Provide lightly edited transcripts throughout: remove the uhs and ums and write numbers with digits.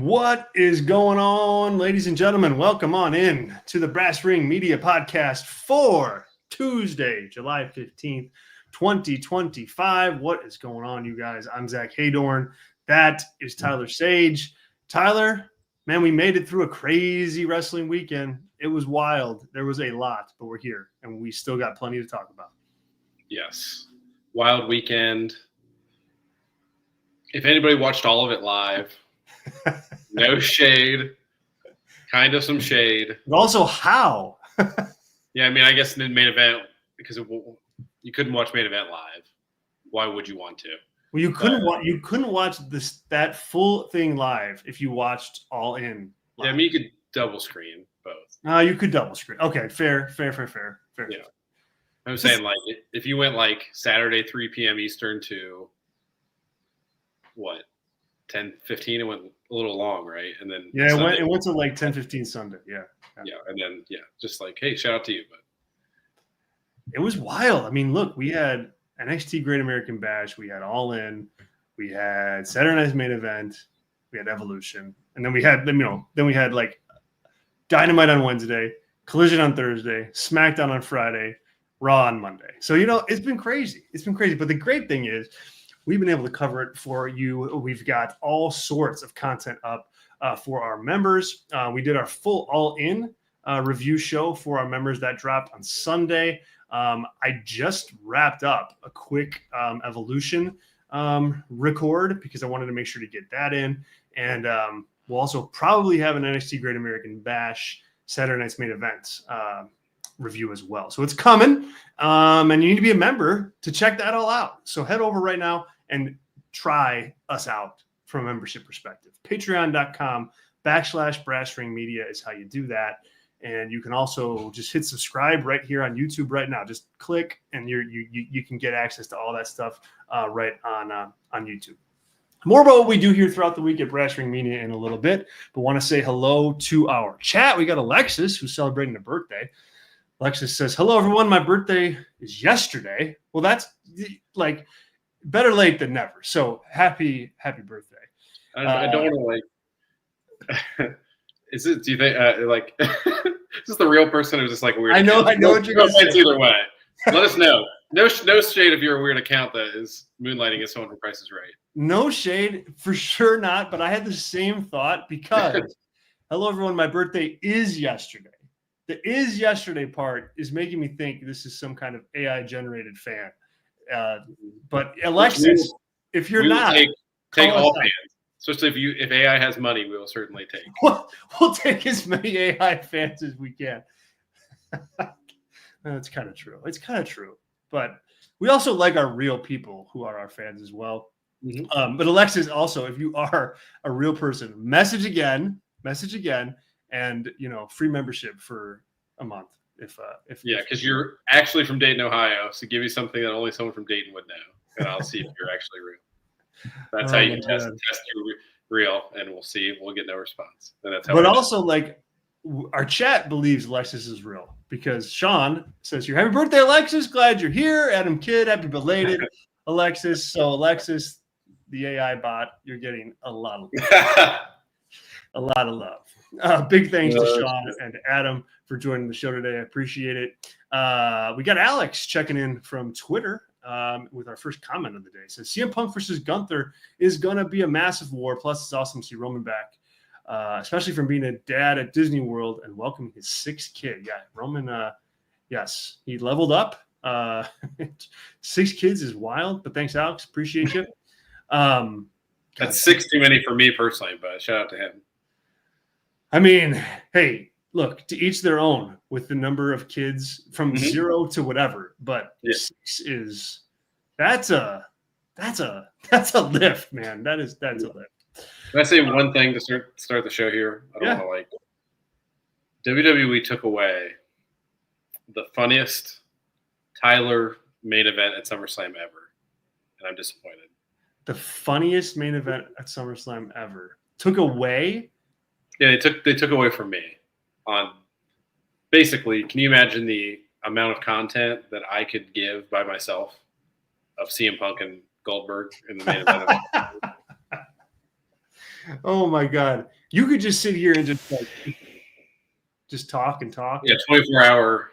What is going on, ladies and gentlemen? Welcome on in to the Brass Ring Media Podcast for Tuesday, July 15th, 2025. What is going on, you guys? I'm Zach Haydorn. That is Tyler Sage. Tyler, man, we made it through a crazy wrestling weekend. It was wild. There was a lot, but we're here, and we still got plenty to talk about. Yes. Wild weekend. If anybody watched all of it live, no shade, kind of some shade. But also, how? Yeah, I mean, I guess in the main event, because you couldn't watch main event live. Why would you want to? Well, you couldn't watch that full thing live if you watched All In live. Yeah, I mean, you could double screen both. You could double screen. Okay, fair. Yeah. I'm saying, like, if you went, like, Saturday, 3 p.m. Eastern to, 10:15, it went a little long, right? And then it went to like 10:15 Sunday. Yeah, and then just like, hey, shout out to you, but it was wild. I mean, look, we had NXT Great American Bash, we had All In, we had Saturday Night's Main Event, we had Evolution, and then we had like Dynamite on Wednesday, Collision on Thursday, SmackDown on Friday, Raw on Monday. So it's been crazy. But the great thing is, we've been able to cover it for you. We've got all sorts of content up for our members. We did our full all-in review show for our members that dropped on Sunday. I just wrapped up a quick Evolution record because I wanted to make sure to get that in. And we'll also probably have an NXT Great American Bash Saturday Night's Main Event review as well. So it's coming. And you need to be a member to check that all out. So head over right now and try us out from a membership perspective. Patreon.com/BrassRingMedia is how you do that. And you can also just hit subscribe right here on YouTube right now. Just click and you can get access to all that stuff right on YouTube. More about what we do here throughout the week at Brass Ring Media in a little bit, but want to say hello to our chat. We got Alexis, who's celebrating a birthday. Alexis says, hello, everyone. My birthday is yesterday. Well, that's like better late than never. So happy birthday. I don't want to like. Do you think like? Is this the real person or is this like a weird? I know what you're going to say. Either way, let us know. No shade if you're a weird account that is moonlighting as someone for Price is Right. No shade, for sure not. But I had the same thought because, hello, everyone. My birthday is yesterday. The is yesterday part is making me think this is some kind of AI generated fan. But Alexis, if you're not, take all fans. Especially if AI has money, we will certainly take. We'll take as many AI fans as we can. That's kind of true. It's kind of true. But we also like our real people who are our fans as well. Mm-hmm. But Alexis, also, if you are a real person, message again. And free membership for a month if because you're actually from Dayton, Ohio, so give me something that only someone from Dayton would know, and I'll see if you're actually real. That's how you can test you're real, and we'll see. We'll get no response, and that's how. But also, like, our chat believes Alexis is real because Sean says, "Your happy birthday, Alexis! Glad you're here." Adam Kidd, happy belated, Alexis. So Alexis, the AI bot, you're getting a lot of love. Big thanks to Sean and Adam for joining the show today. I appreciate it. We got Alex checking in from Twitter with our first comment of the day. It says CM Punk versus Gunther is going to be a massive war. Plus, it's awesome to see Roman back, especially from being a dad at Disney World and welcoming his sixth kid. Yeah, Roman, yes, he leveled up. 6 kids is wild, but thanks, Alex. Appreciate you. That's 6 too many for me personally, but shout out to him. I mean, hey, look, to each their own with the number of kids from 0 to whatever, but 6 is that's a lift, man. That's a lift. Can I say one thing to start the show here? I don't want to WWE took away the funniest Tyler main event at SummerSlam ever, and I'm disappointed. The funniest main event at SummerSlam ever took away. Yeah, they took away from me on basically. Can you imagine the amount of content that I could give by myself of CM Punk and Goldberg in the main event? Oh my God. You could just sit here and just talk and talk. Yeah, 24-hour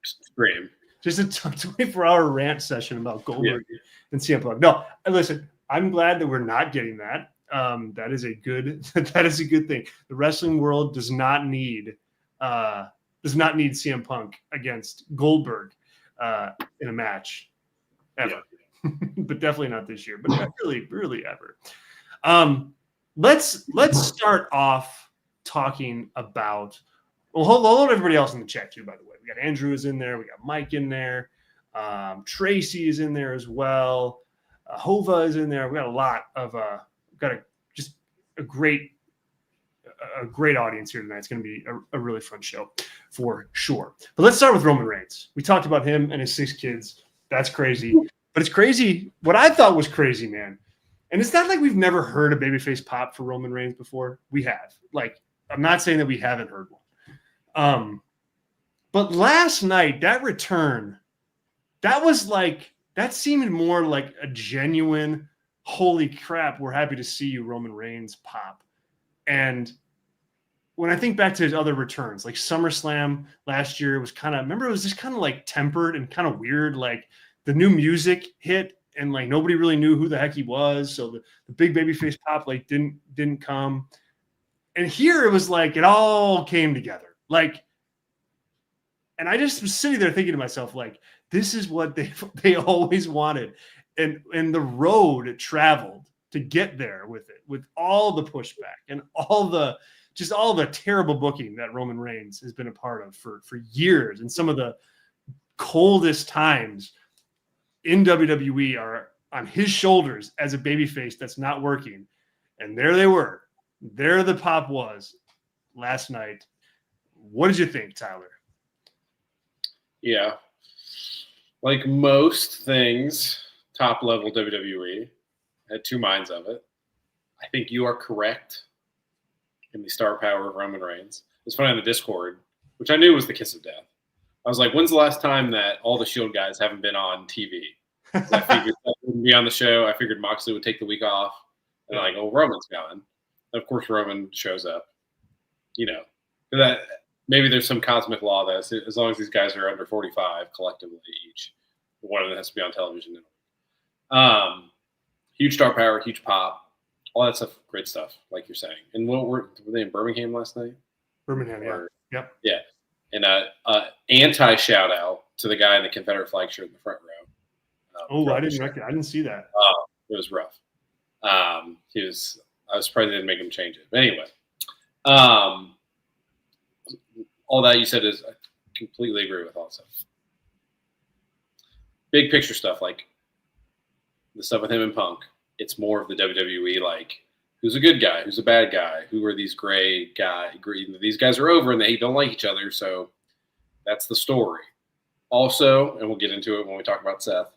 stream. Just a 24-hour rant session about Goldberg and CM Punk. No, listen, I'm glad that we're not getting that. That is a good thing. The wrestling world does not need CM Punk against Goldberg in a match ever. Yeah. But definitely not this year. But really ever. Let's start off talking about. Well, hold everybody else in the chat too. By the way, we got Andrew is in there. We got Mike in there. Tracy is in there as well. Hova is in there. We got a lot of just a great audience here tonight. It's going to be a really fun show for sure. But let's start with Roman Reigns. We talked about him and his 6 kids. That's crazy. But it's crazy. What I thought was crazy, man. And it's not like we've never heard a babyface pop for Roman Reigns before. We have. Like, I'm not saying that we haven't heard one. But last night, that return, that seemed more like a genuine, holy crap, we're happy to see you, Roman Reigns pop. And when I think back to his other returns, like SummerSlam last year, it was just kind of like tempered and kind of weird. Like the new music hit and like nobody really knew who the heck he was. So the big babyface pop like didn't come. And here it was like it all came together. Like, and I just was sitting there thinking to myself, like, this is what they always wanted. And the road traveled to get there with it, with all the pushback and all the terrible booking that Roman Reigns has been a part of for years. And some of the coldest times in WWE are on his shoulders as a babyface that's not working. And there they were. There the pop was last night. What did you think, Tyler? Yeah. Like most things, top level WWE, I had 2 minds of it. I think you are correct in the star power of Roman Reigns. It's funny on the Discord, which I knew was the kiss of death. I was like, when's the last time that all the Shield guys haven't been on TV? I figured that wouldn't be on the show. I figured Moxley would take the week off. And like, oh, Roman's gone. Of course, Roman shows up. You know, that maybe there's some cosmic law that as long as these guys are under 45 collectively each, one of them has to be on television. Huge star power, huge pop, all that stuff, great stuff, like you're saying. And were they in Birmingham last night? Birmingham, yep. Yeah. And anti shout out to the guy in the Confederate flag shirt in the front row. I didn't see that. It was rough. I was surprised they didn't make him change it. But anyway, all that you said is I completely agree with all that stuff. Big picture stuff, like the stuff with him and Punk, it's more of the WWE, like who's a good guy, who's a bad guy, who are these gray guys. These guys are over and they don't like each other, so that's the story. Also, and we'll get into it when we talk about Seth,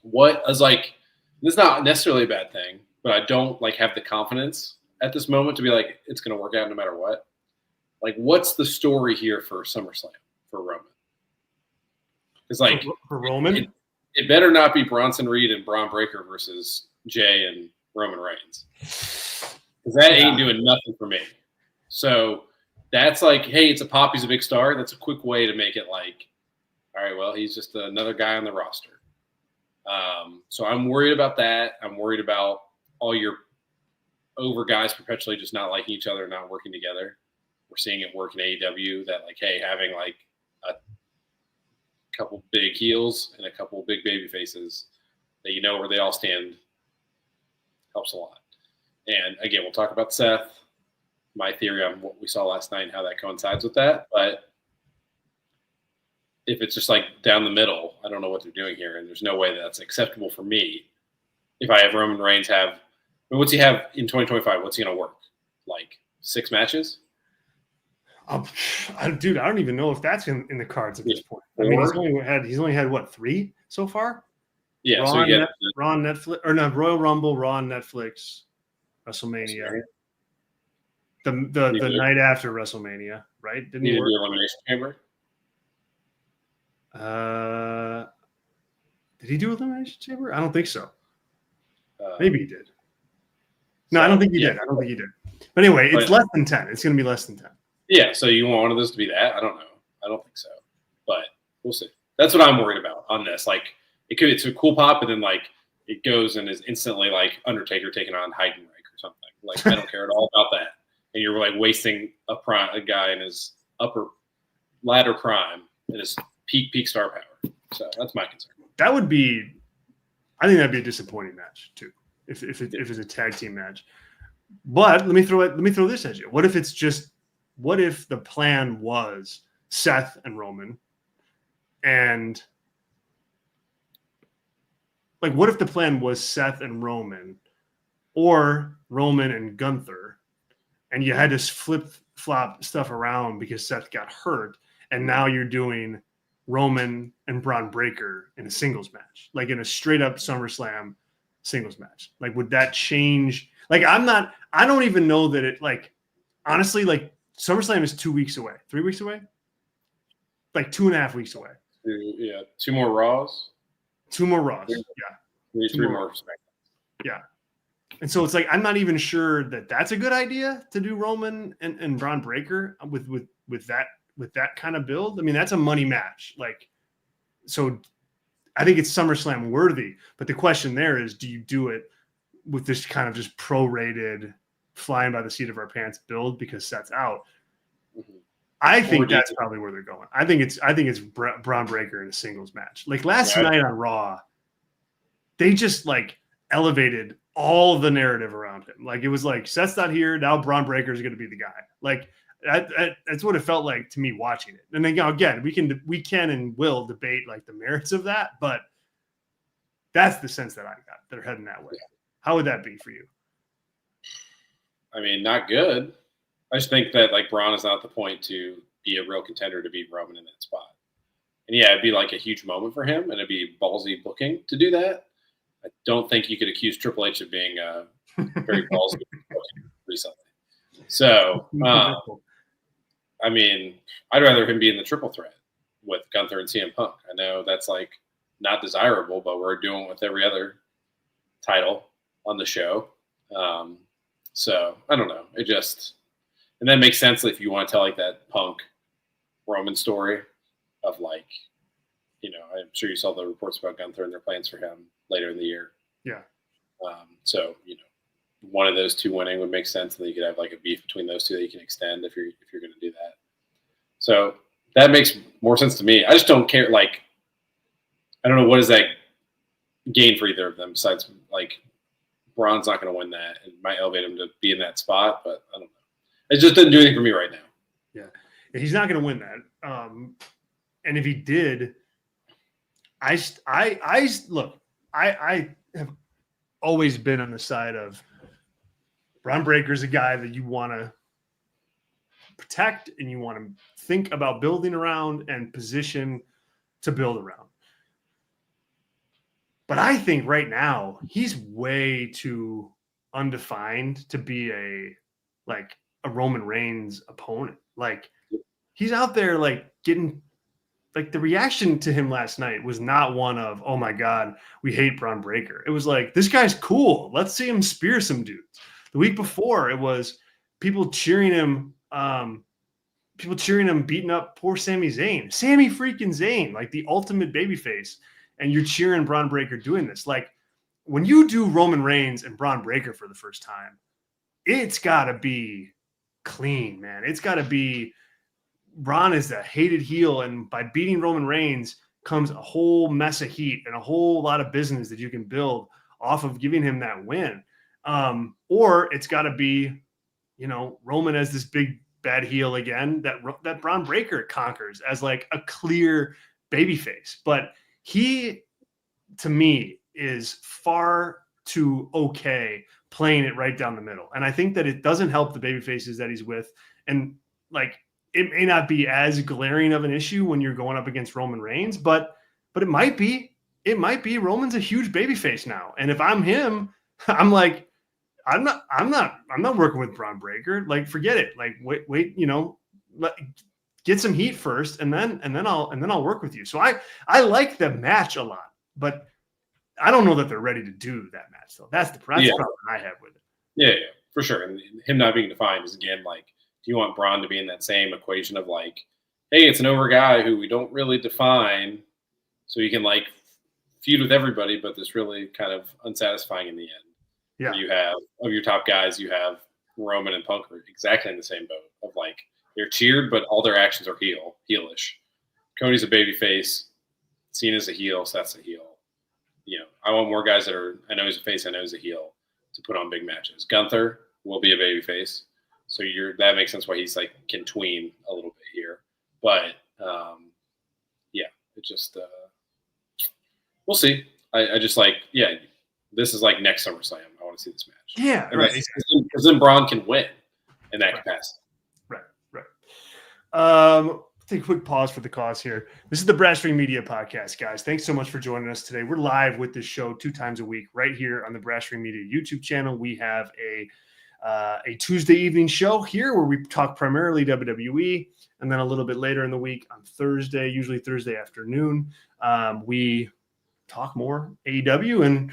what is like, this is not necessarily a bad thing, but I don't like have the confidence at this moment to be like, it's going to work out no matter what. Like, what's the story here for SummerSlam for Roman? It's like for Roman, it better not be Bronson Reed and Braun Breaker versus Jay and Roman Reigns, because that ain't doing nothing for me. So that's like, hey, it's a pop, he's a big star. That's a quick way to make it like, all right, well, he's just another guy on the roster. So I'm worried about that. I'm worried about all your over guys perpetually just not liking each other, not working together. We're seeing it work in AEW that like, hey, having like a couple big heels and a couple big baby faces that you know where they all stand helps a lot. And again, we'll talk about Seth, my theory on what we saw last night and how that coincides with that. But if it's just like down the middle, I don't know what they're doing here. And there's no way that's acceptable for me. If I have Roman Reigns what's he have in 2025? What's he going to work? Like 6 matches? Dude, I don't even know if that's in the cards at this point. I mean, he's only had what, 3 so far? Yeah, Raw, on Netflix, or no, Royal Rumble, Raw on Netflix, WrestleMania. The night after WrestleMania, right? Didn't he do Elimination Chamber? Did he do Elimination Chamber? I don't think so. Maybe he did. No, I don't think he did. I don't think he did. But anyway, it's less than 10. It's going to be less than 10. Yeah, so you want one of those to be that? I don't know. I don't think so. But we'll see. That's what I'm worried about on this. Like, it's a cool pop, and then, like, it goes and is instantly, like, Undertaker taking on Heidenreich or something. Like, I don't care at all about that. And you're, like, wasting a guy in his upper ladder prime in his peak star power. So that's my concern. That would be – I think that would be a disappointing match, too, if it's a tag team match. But let me throw this at you. What if the plan was Seth and Roman, and like, what if the plan was Seth and Roman, or Roman and Gunther, and you had to flip-flop stuff around because Seth got hurt, and now you're doing Roman and Braun Breaker in a singles match, like in a straight-up SummerSlam singles match? Like, would that change? Like, I don't even know that it, like, honestly, like, SummerSlam is 2 weeks away, 3 weeks away, like 2.5 weeks away. Yeah, 2 more Raws. 2 more Raws. Yeah. 3 more. Yeah. And so it's like, I'm not even sure that that's a good idea to do Roman and Braun Breaker with that kind of build. I mean, that's a money match. Like, so I think it's SummerSlam worthy. But the question there is, do you do it with this kind of just prorated, flying by the seat of our pants build because Seth's out? Mm-hmm. I think that's probably where they're going. I think it's Braun Breaker in a singles match. Like last night on Raw, they just like elevated all the narrative around him. Like it was like, Seth's not here, now Braun Breaker is going to be the guy. Like that's what it felt like to me watching it. And then again, we can and will debate like the merits of that, but that's the sense that I got. They're heading that way. How would that be for you? I mean, not good. I just think that like Braun is not at the point to be a real contender to beat Roman in that spot. And yeah, it'd be like a huge moment for him, and it'd be ballsy booking to do that. I don't think you could accuse Triple H of being very ballsy booking recently. So, I mean, I'd rather him be in the triple threat with Gunther and CM Punk. I know that's like not desirable, but we're doing it with every other title on the show. So I don't know. And that makes sense if you want to tell like that Punk Roman story of like, you know, I'm sure you saw the reports about Gunther and their plans for him later in the year. Yeah. So, you know, one of those two winning would make sense, and then you could have like a beef between those two that you can extend if you're going to do that. So that makes more sense to me. I just don't care. Like, I don't know, what does that gain for either of them besides like Braun's not going to win that. It might elevate him to be in that spot, but I don't know. It just doesn't do anything for me right now. Yeah, he's not going to win that. And if he did, I have always been on the side of Braun Breaker's a guy that you want to protect and you want to think about building around and position to build around. But I think right now he's way too undefined to be a Roman Reigns opponent. Like he's out there like getting like the reaction to him last night was not one of, oh my God, we hate Braun Breaker. It was like, this guy's cool. Let's see him spear some dudes. The week before it was people cheering him beating up poor Sami Zayn. Sami freaking Zayn, like the ultimate babyface. And you're cheering Braun Breaker doing this. Like when you do Roman Reigns and Braun Breaker for the first time, it's got to be clean, man. It's got to be Braun is the hated heel, and by beating Roman Reigns comes a whole mess of heat and a whole lot of business that you can build off of giving him that win. Or it's got to be, you know, Roman as this big bad heel again that Braun Breaker conquers as like a clear babyface. But he, to me, is far too okay playing it right down the middle. And I think that it doesn't help the babyfaces that he's with. And like, it may not be as glaring of an issue when you're going up against Roman Reigns, but it might be. It might be. Roman's a huge babyface now. And if I'm him, I'm like, I'm not working with Braun Breaker. Like, forget it. Like, wait, you know, get some heat first, and then I'll work with you. So I like the match a lot, but I don't know that they're ready to do that match. So that's the problem I have with it. Yeah, for sure. And him not being defined is, again, like, do you want Braun to be in that same equation of like, hey, it's an over guy who we don't really define, so he can like feud with everybody, but it's really kind of unsatisfying in the end. Yeah. Where you have, of your top guys, you have Roman and Punk are exactly in the same boat of like, they're cheered, but all their actions are heelish. Cody's a babyface, Cena's a heel, Seth's a heel. I want more guys that are, I know he's a face, I know he's a heel, to put on big matches. Gunther will be a babyface, so that makes sense why he's like can tween a little bit here. But it just we'll see. I just like this is like next SummerSlam. I want to see this match. Yeah, right. Because then Braun can win in that capacity. Right. Take a quick pause for the cause here. This is the Brass Ring Media Podcast, guys. Thanks so much for joining us today. We're live with this show 2 times a week right here on the Brass Ring Media YouTube channel. We have a Tuesday evening show here where we talk primarily WWE, and then a little bit later in the week on Thursday, usually Thursday afternoon, we talk more AEW, and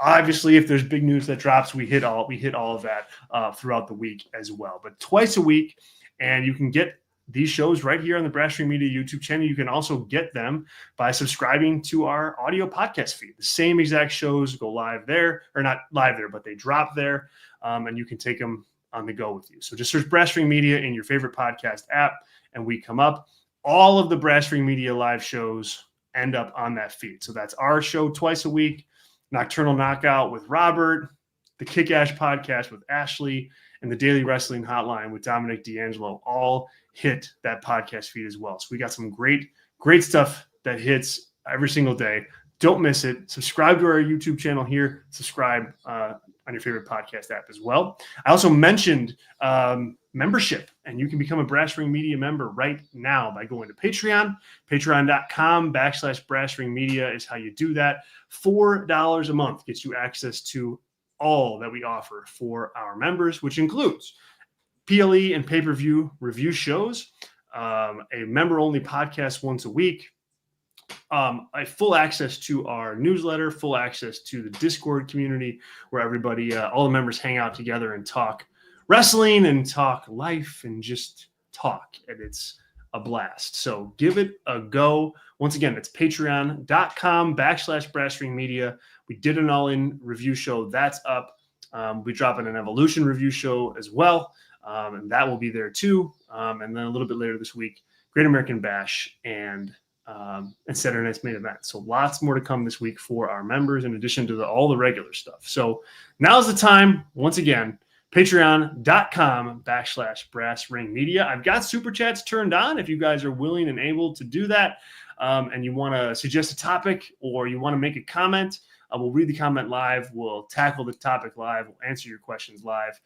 obviously if there's big news that drops, we hit all of that throughout the week as well. But twice a week, and you can get these shows right here on the Brass Ring Media YouTube channel. You can also get them by subscribing to our audio podcast feed. The same exact shows go live there, or not live there, but they drop there, and you can take them on the go with you. So just search Brass Ring Media in your favorite podcast app, and we come up. All of the Brass Ring Media live shows end up on that feed. So that's our show twice a week, Nocturnal Knockout with Robert, the Kick-Ash Podcast with Ashley, and the Daily Wrestling Hotline with Dominic D'Angelo all hit that podcast feed as well. So we got some great stuff that hits every single day. Don't miss it. Subscribe to our YouTube channel here. Subscribe on your favorite podcast app as well. I also mentioned membership, and you can become a Brass Ring Media member right now by going to Patreon. Patreon.com/Brass Ring Media is how you do that. $4 a month gets you access to all that we offer for our members, which includes PLE and pay-per-view review shows, a member-only podcast once a week, a full access to our newsletter, full access to the Discord community where everybody, all the members hang out together and talk wrestling and talk life and just talk. And it's a blast. So give it a go. Once again, it's patreon.com/Brass Ring Media. We did an all-in review show. That's up. We drop in an Evolution review show as well. And that will be there too. And then a little bit later this week, Great American Bash and Saturday Night's Main Event. So lots more to come this week for our members in addition to all the regular stuff. So now's the time, once again, patreon.com/Brass Ring Media. I've got super chats turned on if you guys are willing and able to do that. And you want to suggest a topic or you want to make a comment, we'll read the comment live. We'll tackle the topic live. We'll answer your questions live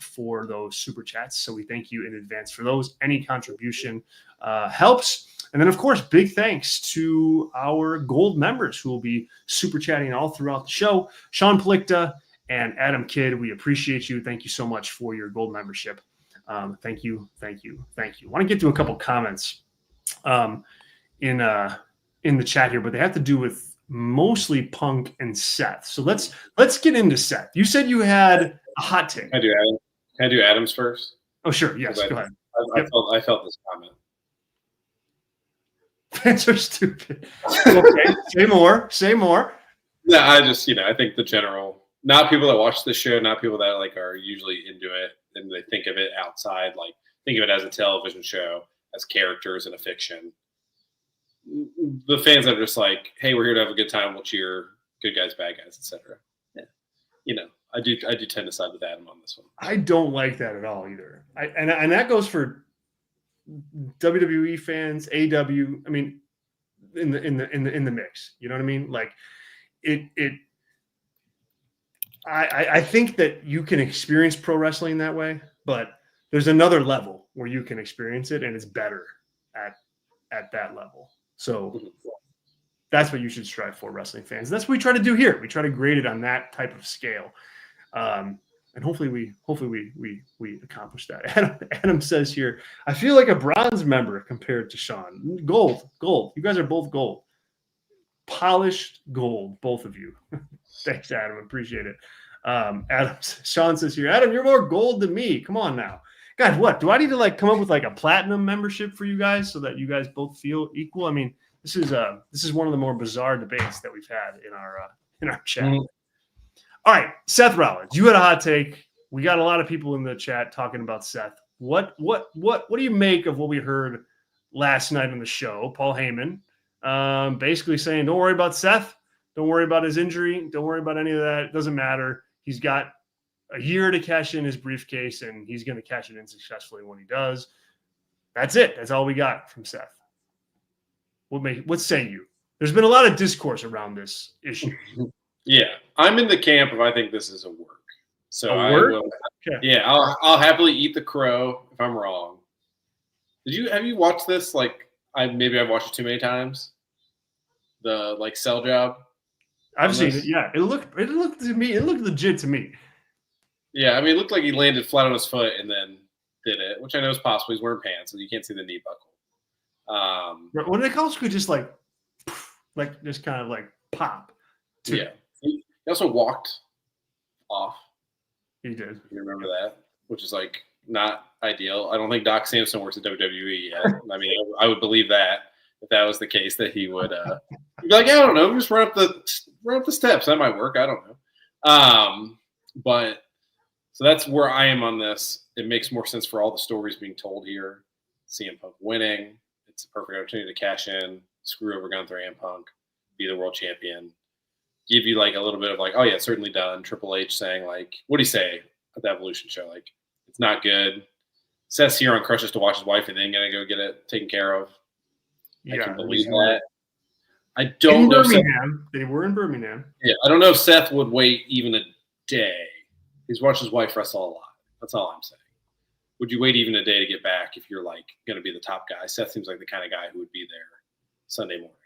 for those super chats. So we thank you in advance for those. Any contribution helps. And then, of course, big thanks to our gold members who will be super chatting all throughout the show. Sean Plicta and Adam Kidd, we appreciate you. Thank you so much for your gold membership. Thank you. I want to get to a couple comments in the chat here, but they have to do with mostly Punk and Seth. So let's get into Seth. You said you had a hot take. Can I do Adams first? Oh, sure. Yes, go ahead. I felt this comment. Fans are stupid. Okay, say more. No, I just, I think the general, not people that watch the show, not people that like are usually into it and they think of it outside, like think of it as a television show, as characters in a fiction. The fans are just like, hey, we're here to have a good time. We'll cheer good guys, bad guys, etc. Yeah. I do tend to side with Adam on this one. I don't like that at all either. And that goes for WWE fans, AW. I mean, in the mix. You know what I mean? Like I think that you can experience pro wrestling that way, but there's another level where you can experience it, and it's better at that level. So that's what you should strive for, wrestling fans. That's what we try to do here. We try to grade it on that type of scale. And hopefully we accomplish that. Adam says here, I feel like a bronze member compared to Sean. Gold. You guys are both gold. Polished gold, both of you. Thanks, Adam. Appreciate it. Sean says here, Adam, you're more gold than me. Come on now. God, what? Do I need to like come up with like a platinum membership for you guys so that you guys both feel equal? I mean, this is one of the more bizarre debates that we've had in our chat. Mhm. All right, Seth Rollins, you had a hot take. We got a lot of people in the chat talking about Seth. What do you make of what we heard last night on the show? Paul Heyman basically saying, don't worry about Seth. Don't worry about his injury. Don't worry about any of that. It doesn't matter. He's got a year to cash in his briefcase, and he's going to cash it in successfully when he does. That's it. That's all we got from Seth. What say you? There's been a lot of discourse around this issue. Yeah, I'm in the camp of I think this is a work. So A I work? will. Okay. Yeah, I'll happily eat the crow if I'm wrong. Have you watched this? Like I've watched it too many times. The like sell job. I've seen it. Yeah, it looked to me. It looked legit to me. Yeah, I mean, it looked like he landed flat on his foot and then did it, which I know is possible. He's wearing pants, so you can't see the knee buckle. When it also could just like just kind of like pop. Yeah. He also walked off. He did. You remember that, which is like not ideal. I don't think Doc Samson works at WWE yet. I mean, I would believe that if that was the case, that he would be like, yeah, I don't know, just run up the steps. That might work. I don't know. But so that's where I am on this. It makes more sense for all the stories being told here. CM Punk winning. It's a perfect opportunity to cash in, screw over Gunther and Punk, be the world champion. Give you like a little bit of like, oh yeah, certainly done. Triple H saying like, what do you say at the Evolution show? Like, it's not good. Seth's here on crutches to watch his wife and then gonna go get it taken care of. I can believe that. I don't know. They were in Birmingham. Yeah, I don't know if Seth would wait even a day. He's watched his wife wrestle a lot. That's all I'm saying. Would you wait even a day to get back if you're like going to be the top guy? Seth seems like the kind of guy who would be there Sunday morning.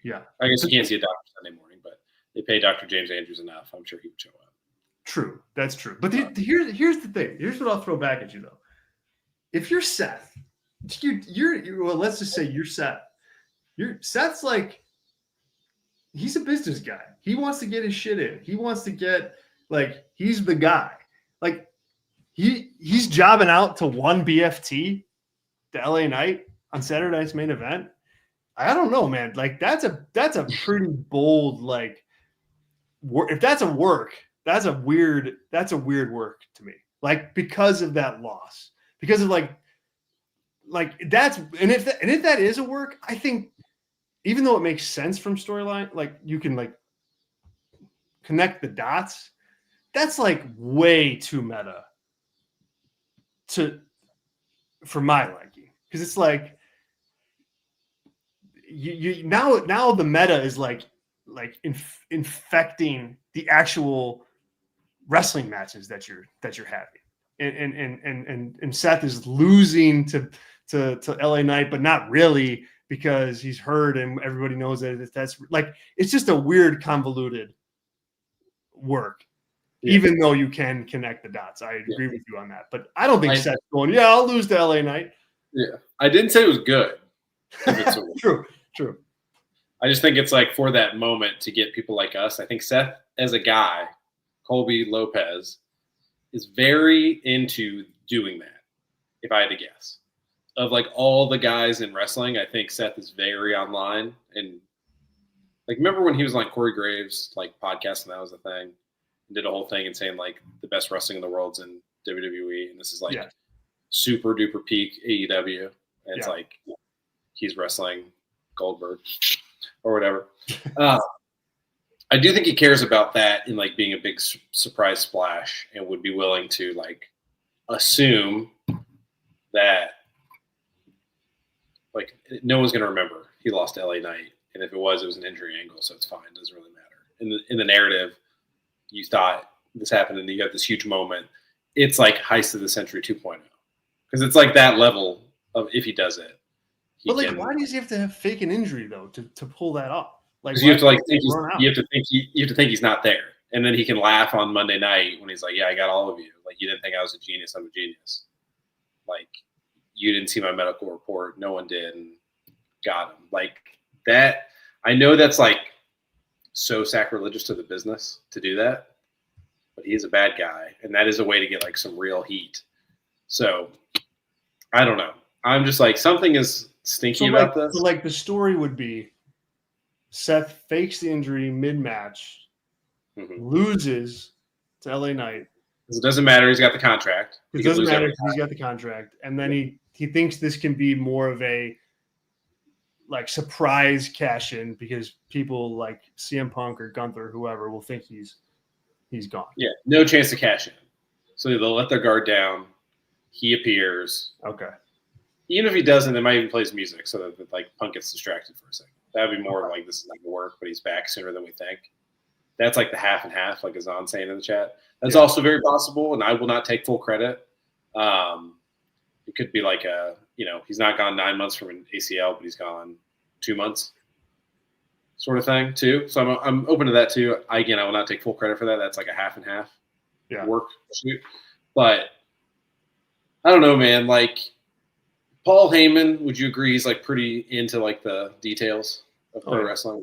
Yeah. I guess you can't see a doctor Sunday morning, but they pay Dr. James Andrews enough. I'm sure he would show up. True. That's true. But here's the thing. Here's what I'll throw back at you, though. If you're Seth, well, let's just say you're Seth. Seth's like, he's a business guy. He wants to get his shit in. He wants to get, like, he's the guy. Like, he's jobbing out to one BFT, the LA Knight, on Saturday Night's Main Event. I don't know, man. Like, that's a pretty bold, like, if that's a work, that's a weird work to me. Like, because of that loss, because of like that's, and if that is a work, I think even though it makes sense from storyline, like you can like connect the dots. That's like way too meta for my liking, because it's like you now the meta is like infecting the actual wrestling matches that you're having, and Seth is losing to LA Knight, but not really, because he's hurt and everybody knows that that's like, it's just a weird convoluted work. Yeah. Even though you can connect the dots. I agree with you on that, but I don't think Seth's going, yeah, I'll lose to LA Knight. Yeah, I didn't say it was good. True. I just think it's like for that moment to get people like us. I think Seth, as a guy, Colby Lopez, is very into doing that, if I had to guess. Of like all the guys in wrestling, I think Seth is very online. And like, remember when he was on like Corey Graves' like podcast, and that was the thing, and did a whole thing and saying like the best wrestling in the world's in WWE, and this is like super duper peak AEW, and it's like he's wrestling Goldberg or whatever. I do think he cares about that in like being a big surprise splash, and would be willing to like assume that like no one's going to remember he lost to LA Knight, and if it was an injury angle, so it's fine. It doesn't really matter. In the narrative, you thought this happened, and you got this huge moment. It's like Heist of the Century 2.0, because it's like that level of if he does it. But like, why does he have to have fake an injury though to pull that off? Like, you have to like think you have to think he's not there, and then he can laugh on Monday night when he's like, "Yeah, I got all of you. Like, you didn't think I was a genius. I'm a genius. Like, you didn't see my medical report. No one did, and got him." Like that. I know that's like so sacrilegious to the business to do that, but he is a bad guy, and that is a way to get like some real heat. So I don't know. I'm just like something is stinky about this. So like the story would be Seth fakes the injury mid-match, loses to LA Knight. It doesn't matter. He's got the contract. It doesn't matter because he's got the contract, and then he thinks this can be more of a like surprise cash in because people like CM Punk or Gunther, whoever, will think he's gone. Yeah, no chance to cash in. So they'll let their guard down. He appears. Okay. Even if he doesn't, they might even play his music so that like Punk gets distracted for a second. That would be more like this is not gonna work, but he's back sooner than we think. That's like the half and half, like Azan saying in the chat. That's also very possible, and I will not take full credit. It could be like he's not gone 9 months from an ACL, but he's gone 2 months, sort of thing too. So I'm open to that too. I will not take full credit for that. That's like a half and half work shoot. But I don't know, man. Like Paul Heyman, would you agree he's like pretty into like the details of pro wrestling?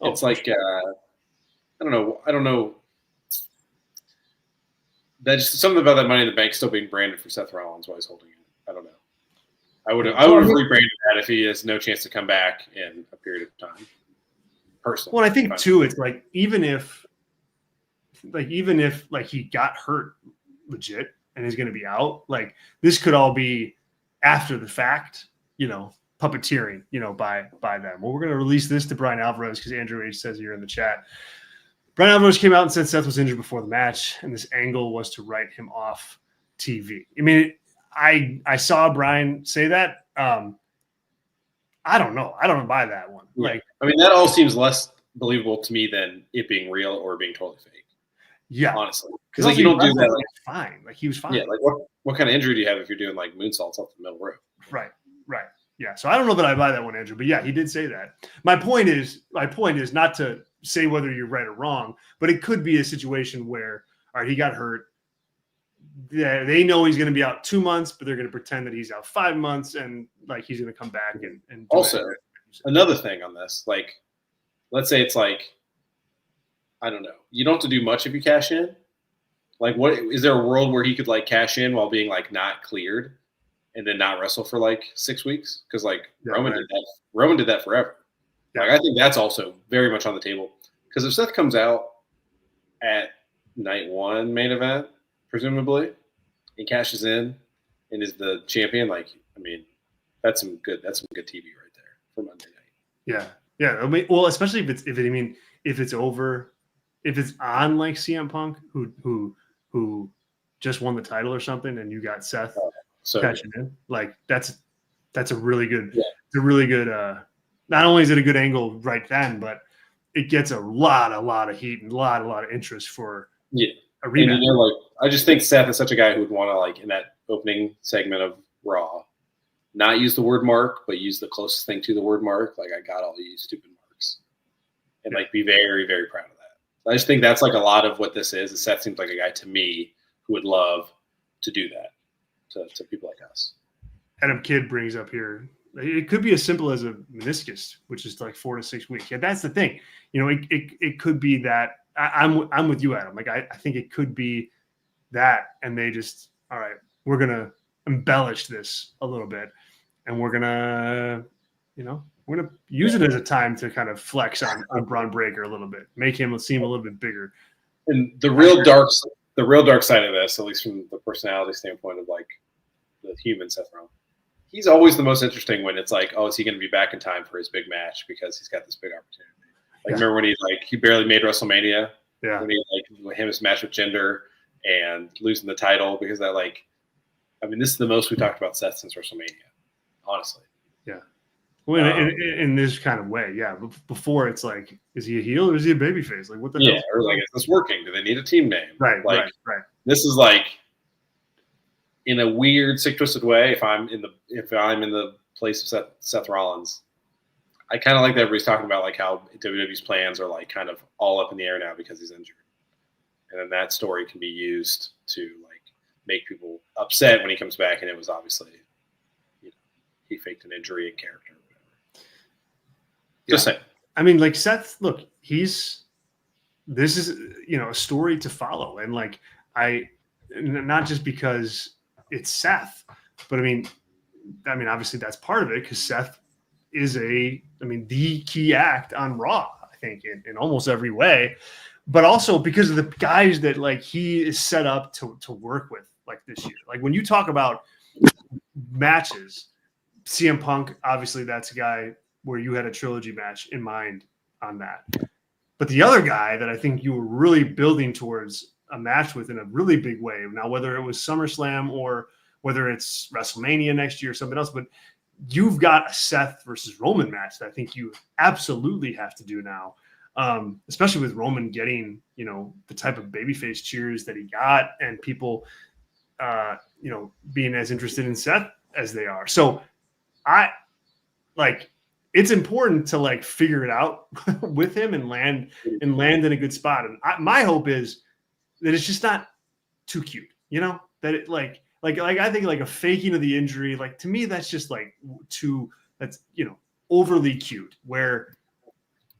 It's like I don't know. That just something about that Money in the Bank still being branded for Seth Rollins while he's holding it. I don't know. I would have rebranded that if he has no chance to come back in a period of time. Personally. Well, I think too, it's like even if he got hurt legit and is going to be out, like this could all be after the fact, puppeteering, by them. Well, we're going to release this to Brian Alvarez because Andrew H says here in the chat. Brian Alvarez came out and said Seth was injured before the match, and this angle was to write him off TV. I mean, I saw Brian say that. I don't know. I don't buy that one. Yeah. That all seems less believable to me than it being real or being totally fake. Yeah, honestly, because you don't do that. Fine, he was fine. Yeah, like what kind of injury do you have if you're doing like moonsaults off the middle rope? Right. Yeah, so I don't know that I buy that one, Andrew, but yeah, he did say that. My point is not to say whether you're right or wrong, but it could be a situation where, all right, he got hurt. Yeah, they know he's going to be out 2 months, but they're going to pretend that he's out 5 months and like he's going to come back and also another thing on this, like let's say it's like I don't know, you don't have to do much if you cash in. Like, what is there a world where he could like cash in while being like not cleared and then not wrestle for like 6 weeks? Because like Roman did that. Roman did that forever. Yeah. Like I think that's also very much on the table. Because if Seth comes out at night one main event, presumably, and cashes in and is the champion, that's some good TV right there for Monday night. Yeah. Well, especially if it's over, if it's on like CM Punk who just won the title or something, and you got Seth catching in, like that's a really good. Yeah. It's a really good. Not only is it a good angle right then, but it gets a lot of heat and a lot of interest for a rematch. And, I just think Seth is such a guy who would want to like in that opening segment of Raw, not use the word mark, but use the closest thing to the word mark. Like I got all these stupid marks, and like be very, very proud of that. I just think that's like a lot of what this is. Seth seems like a guy to me who would love to do that to people like us. Adam Kidd brings up here, it could be as simple as a meniscus, which is like 4 to 6 weeks. Yeah, that's the thing. It could be that. I'm with you, Adam. Like I think it could be that, and they just, all right, we're gonna embellish this a little bit, and we're gonna use it as a time to kind of flex on Braun Breaker a little bit, make him seem a little bit bigger. And the real dark side of this, at least from the personality standpoint of like the human Seth Rollins, he's always the most interesting when it's like, oh, is he going to be back in time for his big match because he's got this big opportunity? Like remember when he barely made WrestleMania? Yeah. When he his match with Jinder and losing the title because that this is the most we talked about Seth since WrestleMania, honestly. Yeah. Well, in this kind of way, yeah. Before it's like, is he a heel or is he a babyface? Like, what the hell? Yeah, or like, is this working? Do they need a team name? Right. This is like, in a weird, sick, twisted way. If I'm in the place of Seth Rollins, I kind of like that everybody's talking about like how WWE's plans are like kind of all up in the air now because he's injured, and then that story can be used to like make people upset when he comes back, and it was obviously, he faked an injury in character. Just saying. I mean, like Seth, look, he's this is, a story to follow. And like, not just because it's Seth, but I mean, obviously that's part of it because Seth is the key act on Raw, I think, in almost every way, but also because of the guys that like he is set up to work with like this year. Like when you talk about matches, CM Punk, obviously that's a guy where you had a trilogy match in mind on that. But the other guy that I think you were really building towards a match with in a really big way, now whether it was SummerSlam or whether it's WrestleMania next year or something else, but you've got a Seth versus Roman match that I think you absolutely have to do now, especially with Roman getting, the type of babyface cheers that he got and people, being as interested in Seth as they are. So it's important to like figure it out with him and land in a good spot. And my hope is that it's just not too cute, that it like I think like a faking of the injury, like to me, that's just like that's overly cute, where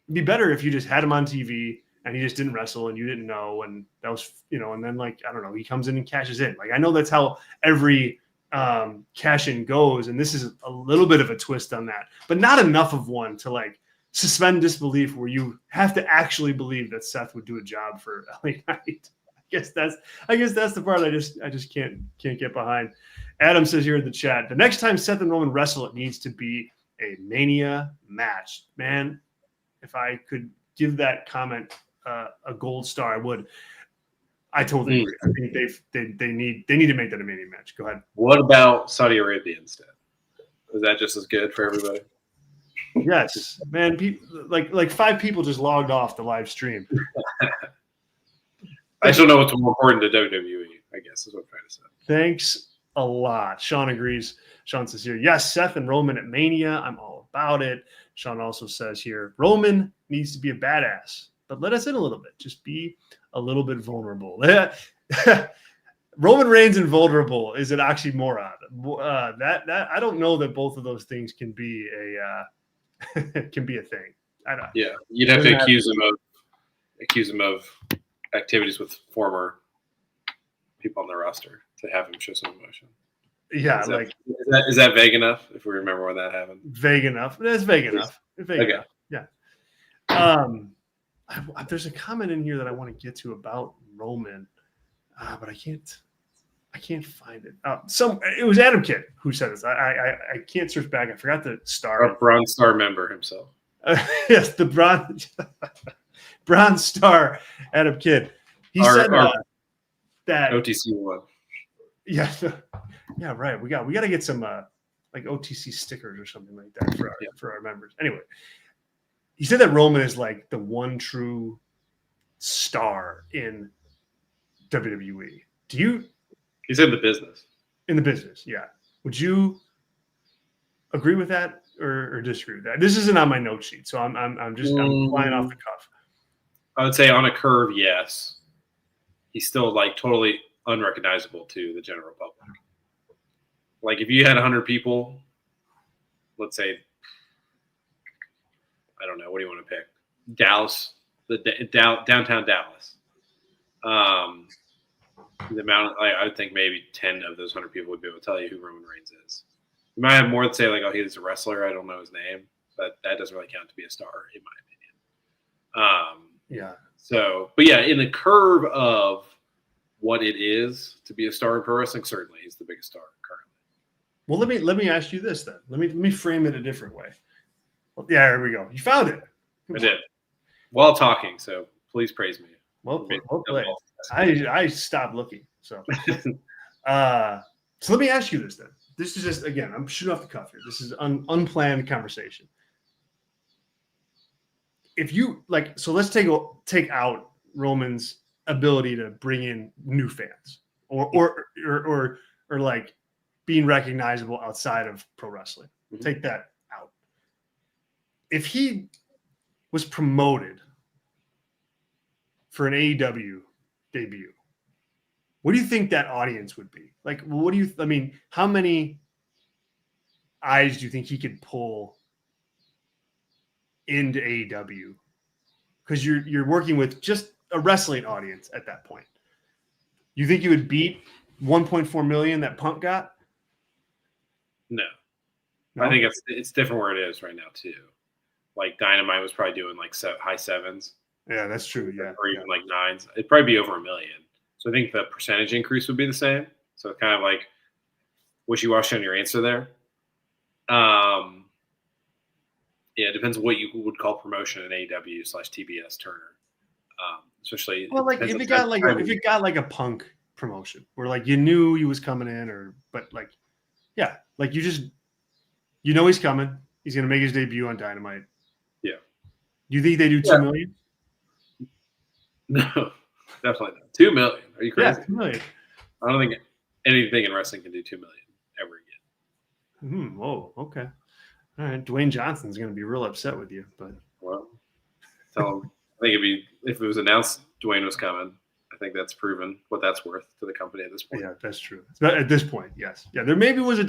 it'd be better if you just had him on TV and he just didn't wrestle and you didn't know. And that was, and then like, I don't know, he comes in and cashes in. Like, I know that's how every cash in goes. And this is a little bit of a twist on that, but not enough of one to like suspend disbelief where you have to actually believe that Seth would do a job for LA Knight. I guess that's the part I just can't get behind. Adam says here in the chat, the next time Seth and Roman wrestle, it needs to be a Mania match. Man, if I could give that comment a gold star, I would. I totally agree. I think they need to make that a Mania match. Go ahead. What about Saudi Arabia instead? Is that just as good for everybody? Yes, man. Like 5 people just logged off the live stream. I still know what's more important to WWE, I guess, is what I'm trying to say. Thanks a lot. Sean agrees. Sean says here, yes, Seth and Roman at Mania. I'm all about it. Sean also says here, Roman needs to be a badass, but let us in a little bit. Just be a little bit vulnerable. Roman Reigns and vulnerable is an oxymoron. That I don't know that both of those things can be a thing. I don't. Yeah, you'd have to accuse him of activities with former people on the roster to have him show some emotion. Yeah, is that vague enough? If we remember when that happened, vague enough. That's vague enough. Vague enough. Yeah. There's a comment in here that I want to get to about Roman, but I can't find it. It was Adam Kidd who said this. I can't search back. I forgot the star. Our Bronze Star member himself. Yes, the Bronze Star Adam Kidd. He said that OTC one. Yeah, yeah, right. We got to get some like OTC stickers or something like that for our members. Anyway, he said that Roman is like the one true star in WWE. He's in the business. In the business, yeah. Would you agree with that or disagree with that? This isn't on my note sheet, so I'm flying off the cuff. I would say on a curve, yes. He's still like totally unrecognizable to the general public. Like if you had 100 people, let's say, I don't know, what do you want to pick? Dallas, downtown Dallas. The amount, I would think maybe 10 of those 100 people would be able to tell you who Roman Reigns is. You might have more to say like, oh, he's a wrestler. I don't know his name, but that doesn't really count to be a star, in my opinion. Yeah. So, but yeah, in the curve of what it is to be a star in pro wrestling, certainly he's the biggest star currently. Well, let me ask you this then. Let me frame it a different way. Well, yeah, here we go. You found it. I did. While talking, so please praise me. Well played. I stopped looking. So so let me ask you this then. This is just, again, I'm shooting off the cuff here. This is an unplanned conversation. If you like, so let's take out Roman's ability to bring in new fans or like being recognizable outside of pro wrestling. We'll take that out. If he was promoted for an AEW debut, what do you think that audience would be? Like, how many eyes do you think he could pull into AEW? Because you're working with just a wrestling audience at that point. You think you would beat 1.4 million that Punk got? No. I think it's different where it is right now too. Like Dynamite was probably doing like high sevens. Yeah, that's true. Yeah, or even like nines. It'd probably be over 1 million. So I think the percentage increase would be the same. So it's kind of like wishy-washy on your answer there. Yeah, it depends what you would call promotion in AEW/TBS Turner. Especially like if it got like a Punk promotion where like you knew he was coming in, but like you know he's coming. He's gonna make his debut on Dynamite. Yeah. You think they do 2 million? No, definitely not. 2 million. Are you crazy? Yeah, 2 million. I don't think anything in wrestling can do 2 million ever again. Whoa. Okay. All right. Dwayne Johnson's going to be real upset with you, but tell him. I think if it was announced Dwayne was coming, I think that's proven what that's worth to the company at this point. Yeah, that's true. At this point, yes. Yeah, there maybe was a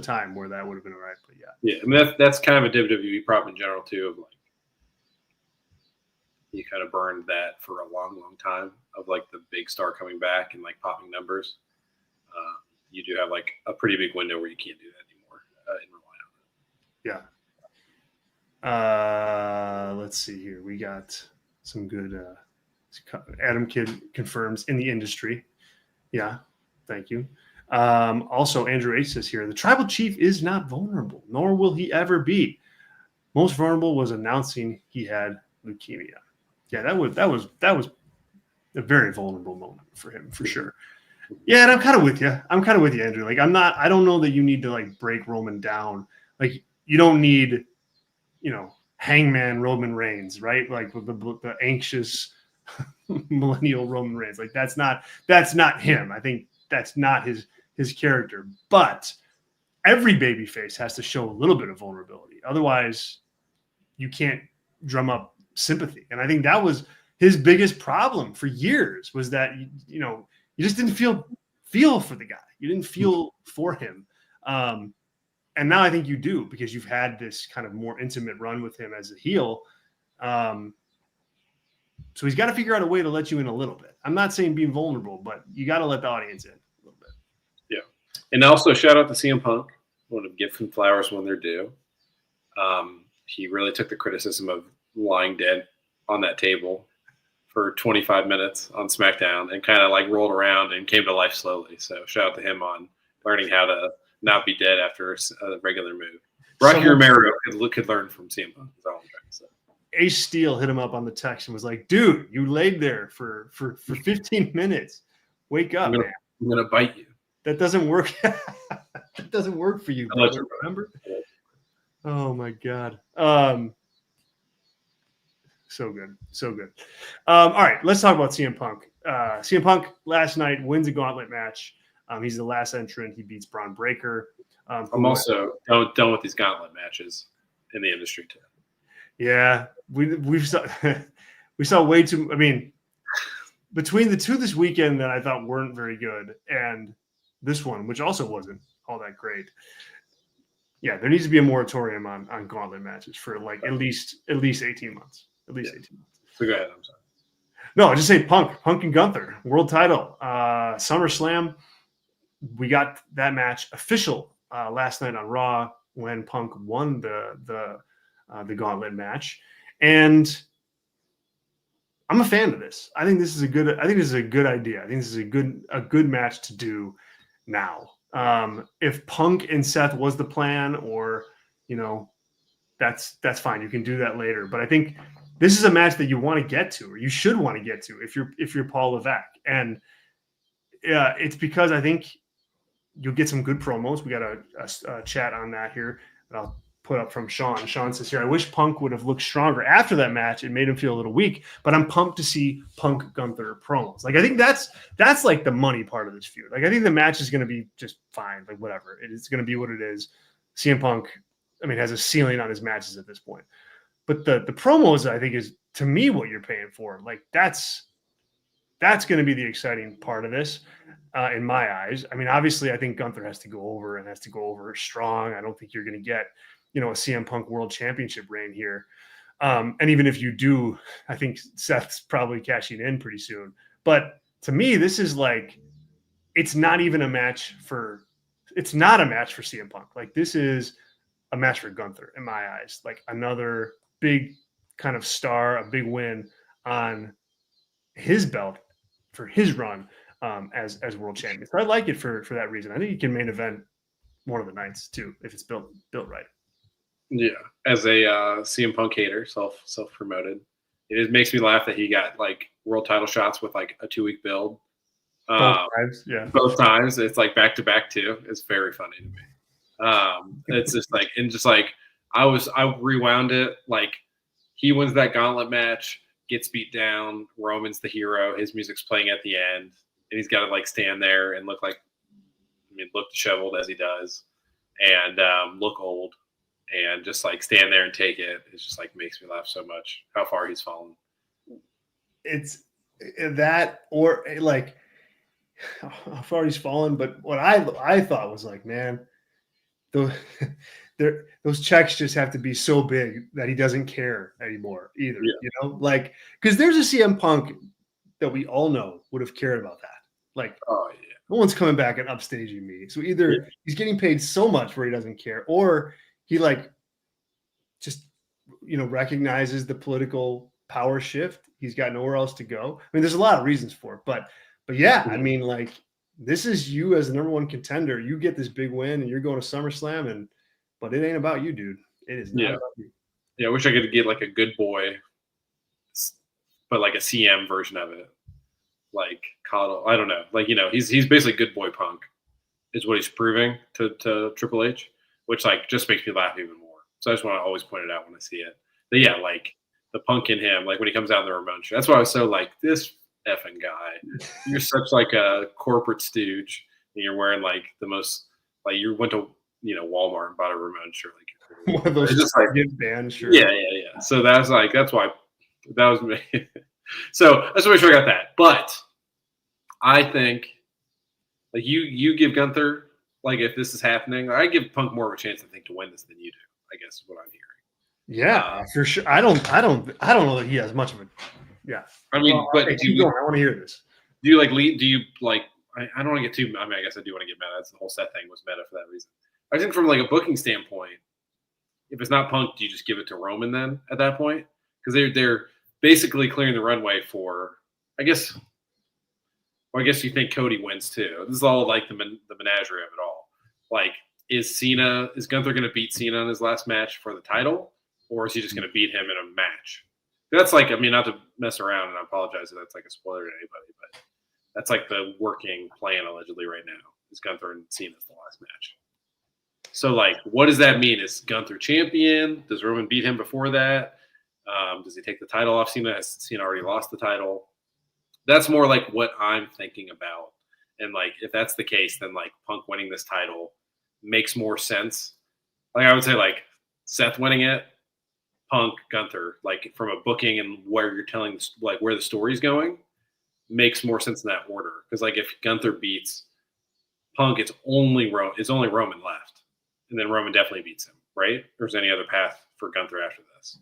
time where that would have been all right, but yeah. Yeah, I mean that's kind of a WWE problem in general too. Of like, you kind of burned that for a long, long time of like the big star coming back and like popping numbers. You do have like a pretty big window where you can't do that anymore and rely on it. Yeah. Let's see here. We got some good. Adam Kidd confirms in the industry. Yeah. Thank you. Also, Andrew H says here, the tribal chief is not vulnerable, nor will he ever be. Most vulnerable was announcing he had leukemia. Yeah, that was a very vulnerable moment for him, for sure. Yeah, and I'm kind of with you. Andrew. Like, I don't know that you need to like break Roman down. Like, you don't need, Hangman Roman Reigns, right? Like with the anxious millennial Roman Reigns. Like that's not him. I think that's not his character. But every babyface has to show a little bit of vulnerability. Otherwise, you can't drum up sympathy. And I think that was his biggest problem for years, was that you just didn't feel for the guy. You didn't feel for him. And now I think you do, because you've had this kind of more intimate run with him as a heel. So he's got to figure out a way to let you in a little bit. I'm not saying being vulnerable, but you got to let the audience in a little bit. Yeah. And also shout out to CM Punk. I want to give him flowers when they're due. He really took the criticism of lying dead on that table for 25 minutes on SmackDown and kind of like rolled around and came to life slowly. So shout out to him on learning how to not be dead after a regular move. Rocky Romero could learn from CM Punk. That's all I'm trying to say. Ace Steel hit him up on the text and was like, dude, you laid there for 15 minutes. Wake up, man. I'm going to bite you. That doesn't work. That doesn't work for you. Remember? Oh, my God. So good. So good. All right, let's talk about CM Punk. CM Punk last night wins a gauntlet match. He's the last entrant. He beats Braun Breaker. I'm also done with these gauntlet matches in the industry too. Yeah, we saw way too. I mean, between the two this weekend that I thought weren't very good, and this one, which also wasn't all that great. Yeah, there needs to be a moratorium on gauntlet matches for like at least 18 months. At least 18 months. So go ahead. I'm sorry. No, I just say Punk and Gunther, world title, SummerSlam. We got that match official last night on Raw when Punk won the gauntlet match, and I'm a fan of this. I think this is a good idea. I think this is a good match to do now. If Punk and Seth was the plan, or that's fine. You can do that later. But I think this is a match that you want to get to, or you should want to get to if you're Paul Levesque. And it's because I think you'll get some good promos. We got a chat on that here that I'll put up from Sean. Sean says here, I wish Punk would have looked stronger after that match. It made him feel a little weak, but I'm pumped to see Punk Gunther promos. Like, I think that's like the money part of this feud. Like, I think the match is going to be just fine. Like, whatever. It's going to be what it is. CM Punk, has a ceiling on his matches at this point. But the promos, I think, is, to me, what you're paying for. Like, that's going to be the exciting part of this. In my eyes. Obviously, I think Gunther has to go over strong. I don't think you're going to get, a CM Punk World Championship reign here. And even if you do, I think Seth's probably cashing in pretty soon. But to me, this is like, it's not even a match for, it's not a match for CM Punk. Like, this is a match for Gunther in my eyes. Like, another big kind of star, a big win on his belt for his run as world champion. So I like it for that reason. I think he can main event one of the nights too if it's built right. Yeah, as a CM Punk hater, self promoted, it makes me laugh that he got like world title shots with like a 2-week build. Both times, yeah. Both times, it's like back to back too. It's very funny to me. It's just like, and just like I rewound it. Like, he wins that gauntlet match, gets beat down. Roman's the hero. His music's playing at the end, and he's got to like stand there and look disheveled as he does, and look old, and just like stand there and take it. It just like makes me laugh so much how far he's fallen. It's that, or like how far he's fallen. But what I thought was like, man, those checks just have to be so big that he doesn't care anymore either. Yeah. You know, like, because there's a CM Punk that we all know would have cared about that. Like, oh yeah, no one's coming back and upstaging me. So either he's getting paid so much where he doesn't care, or he like just, you know, recognizes the political power shift. He's got nowhere else to go. I mean, there's a lot of reasons for it, but yeah, I mean, like, this is you as the number one contender. You get this big win and you're going to SummerSlam, but it ain't about you, dude. It is not about you. Yeah, I wish I could get like a good boy, but like a CM version of it. Like, Coddle, I don't know. Like, you know, he's basically good boy Punk is what he's proving to Triple H, which like just makes me laugh even more. So I just want to always point it out when I see it. But yeah, like the Punk in him, like when he comes out in the Ramon show. That's why I was so like, this effing guy. You're such like a corporate stooge, and you're wearing like the most, like, you went to, you know, Walmart and bought a Ramon shirt. Like, one of those just like band shirts. Yeah. So that's why that was me. So I just want to make sure I got that. But I think like you give Gunther, like, if this is happening, I give Punk more of a chance, I think, to win this than you do, I guess is what I'm hearing. Yeah, for sure. I don't know that he has much of a. Yeah, I mean, well, but keep going. I want to hear this. Do you like lead? Do you like? I don't want to get too. I mean, I guess I do want to get meta. That's the whole Seth thing was meta for that reason. I think from like a booking standpoint, if it's not Punk, do you just give it to Roman then at that point? Because they're basically clearing the runway for. I guess. Well, I guess you think Cody wins too. This is all like the menagerie of it all. Like, is Gunther going to beat Cena in his last match for the title, or is he just going to beat him in a match? That's like, I mean, not to mess around, and I apologize if that's like a spoiler to anybody, but that's like the working plan allegedly right now is Gunther and Cena's the last match. So like, what does that mean? Is Gunther champion? Does Roman beat him before that? Does he take the title off Cena? Has Cena already lost the title? That's more like what I'm thinking about. And like, if that's the case, then like Punk winning this title makes more sense. Like, I would say like Seth winning it, Punk, Gunther, like from a booking and where you're telling, like where the story's going, makes more sense in that order. Because like if Gunther beats Punk, it's only Roman left, and then Roman definitely beats him, right? Or is there any other path for Gunther after this?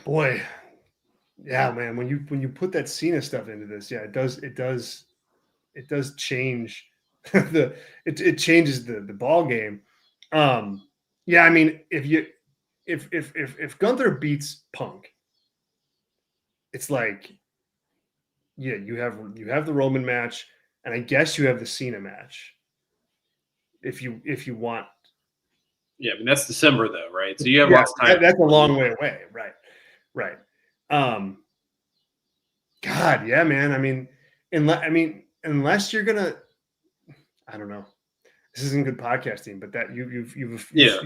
Boy, yeah, man. When you put that Cena stuff into this, yeah, it does change it changes the ball game. Yeah, I mean, if Gunther beats Punk, it's like, yeah, you have the Roman match, and I guess you have the Cena match. If you want. Yeah, I mean that's December though, right? So you have lots of time. That's a long way away, right. God, yeah, man. I mean, unless you're gonna, I don't know. This isn't good podcasting, but that you've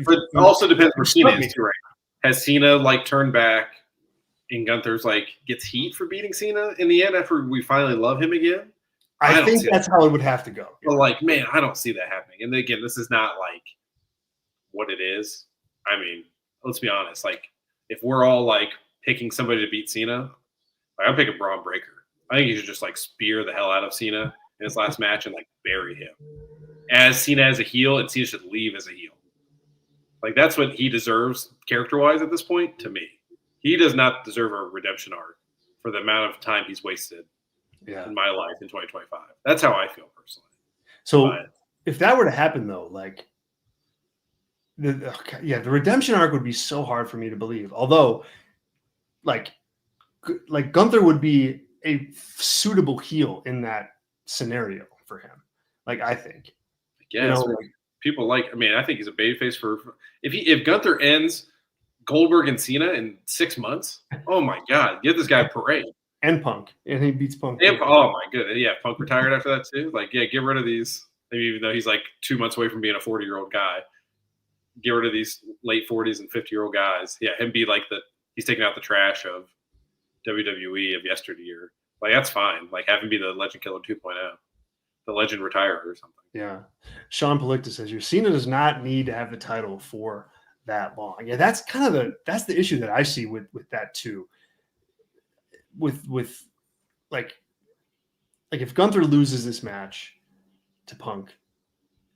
but it also depends where Cena is too, right? Has Cena like turned back, and Gunther's like gets heat for beating Cena in the end after we finally love him again? I think that's how it would have to go. But like, man, I don't see that happening. And again, this is not like what it is. I mean, let's be honest. Like, if we're all like picking somebody to beat Cena, like, I'm picking Braun Breaker. I think he should just like spear the hell out of Cena in his last match and like bury him as Cena as a heel, and Cena should leave as a heel. Like that's what he deserves character-wise at this point. To me, he does not deserve a redemption arc for the amount of time he's wasted in my life in 2025. That's how I feel personally. So if that were to happen, though, like the redemption arc would be so hard for me to believe. Although, like Gunther would be a suitable heel in that scenario for him. Like I think. Yes, people like. I mean, I think he's a babyface for if Gunther ends Goldberg and Cena in 6 months. Oh my God, give this guy a parade. And Punk, and he beats Punk. Oh my goodness, yeah, Punk retired after that too. Like, yeah, get rid of these. Maybe even though he's like 2 months away from being a 40-year-old guy, get rid of these late 40s and 50-year-old guys. Yeah, him be like he's taking out the trash of WWE of yesteryear. Like that's fine. Like have him be the Legend Killer 2.0, the Legend Retirer or something. Yeah, Sean Palicta says your Cena does not need to have the title for that long. Yeah, that's kind of the issue that I see with that too. With like if Gunther loses this match to Punk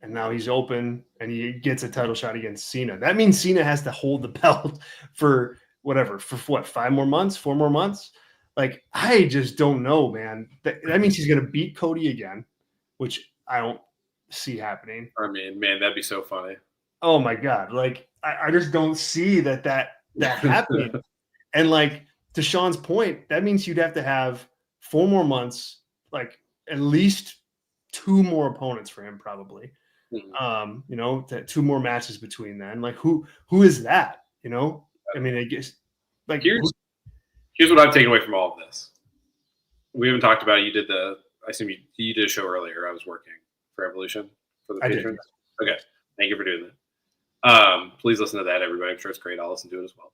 and now he's open and he gets a title shot against Cena, that means Cena has to hold the belt for what, 5 more months, 4 more months? Like I just don't know, man. That means he's going to beat Cody again, which I don't see happening. I mean, man, that'd be so funny. Oh my God. Like I just don't see that happening. And like to Sean's point, that means you'd have to have 4 more months, like at least 2 more opponents for him, probably. Mm-hmm. 2 more matches between then. Like who is that? I mean, I guess like here's what I've taken away from all of this. We haven't talked about it. I assume you did a show earlier. I was working for Evolution for the patrons. Okay, thank you for doing that. Please listen to that, everybody. I'm sure it's great. I'll listen to it as well.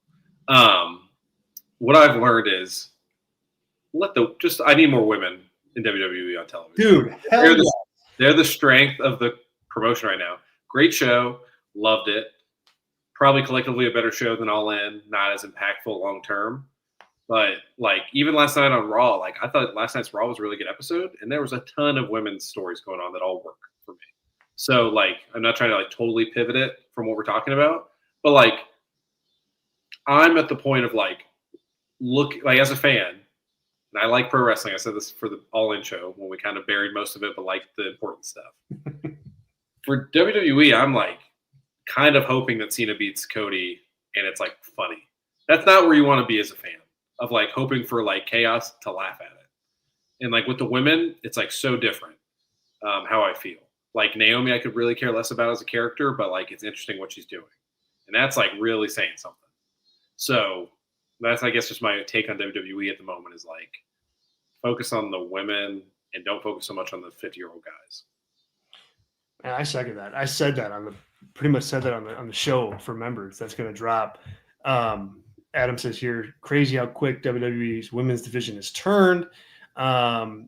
What I've learned is I need more women in WWE on television. Dude, they're the strength of the promotion right now. Great show. Loved it. Probably collectively a better show than All In. Not as impactful long term. But like even last night on Raw, like I thought last night's Raw was a really good episode. And there was a ton of women's stories going on that all work for me. So like I'm not trying to like totally pivot it from what we're talking about. But like I'm at the point of like look like as a fan, and I like pro wrestling. I said this for the All In show when we kind of buried most of it, but liked the important stuff. For WWE, I'm like kind of hoping that Cena beats Cody and it's like funny. That's not where you want to be as a fan of like hoping for like chaos to laugh at it. And like with the women, it's like so different how I feel. Like Naomi, I could really care less about as a character, but like it's interesting what she's doing. And that's like really saying something. So that's, I guess, just my take on WWE at the moment is like focus on the women and don't focus so much on the 50-year-old guys. And I second that. I said that pretty much said that on the show for members. That's going to drop. Adam says here, crazy how quick WWE's women's division has turned. And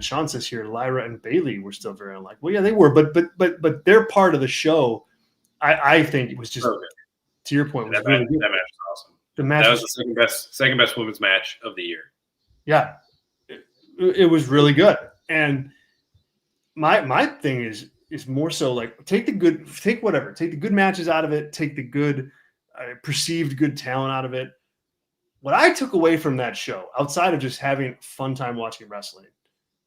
Sean says here, Lyra and Bayley were still very unlike. Well, yeah, they were, but they're part of the show. I think it was just to your point. That match was awesome. That was the second best women's match of the year. Yeah, it was really good. And my thing is more so like take the good matches out of it, take the good perceived good talent out of it. What I took away from that show, outside of just having a fun time watching wrestling,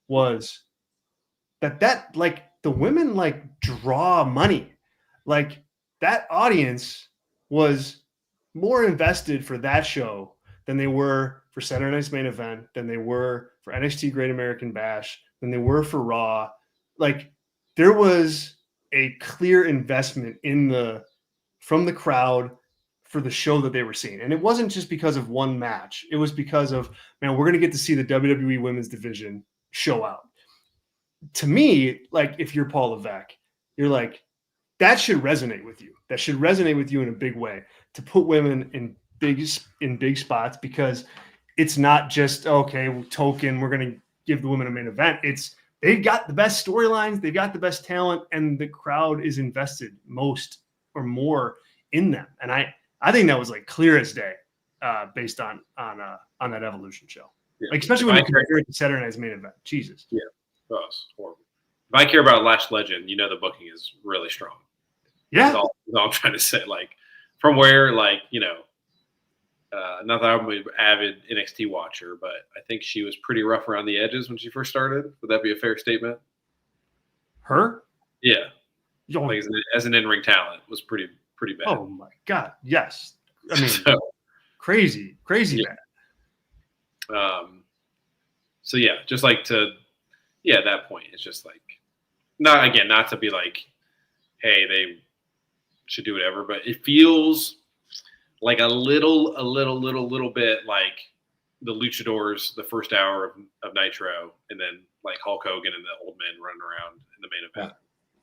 was that like the women like draw money. Like that audience was more invested for that show than they were for Saturday Night's Main Event, than they were for NXT Great American Bash, than they were for Raw. Like there was a clear investment from the crowd for the show that they were seeing. And it wasn't just because of one match. It was because of, man, we're going to get to see the WWE women's division show out. To me, like if you're Paul Levesque, you're like, that should resonate with you. That should resonate with you in a big way to put women in big spots, because it's not just, okay, token, we're going to give the women a main event. It's, they've got the best storylines, they've got the best talent, and the crowd is invested most or more in them. And I think that was like clear as day, based on that Evolution show. Yeah. Like especially when you compare it to Saturday Night's Main Event. Jesus. Yeah. Oh, it's horrible. If I care about Lash Legend, you know the booking is really strong. Yeah. Is all I'm trying to say. Like, from where, like, not that I'm an avid NXT watcher, but I think she was pretty rough around the edges when she first started. Would that be a fair statement? Her? Yeah. Oh, Like, as an in-ring talent, was pretty bad. oh my God. Yes. I mean, So, crazy yeah. bad. So yeah, just like at that point, it's just like, not to be like, hey, they should do whatever, but it feels like a little bit like the Luchadors, the first hour of Nitro, and then like Hulk Hogan and the old men running around in the main event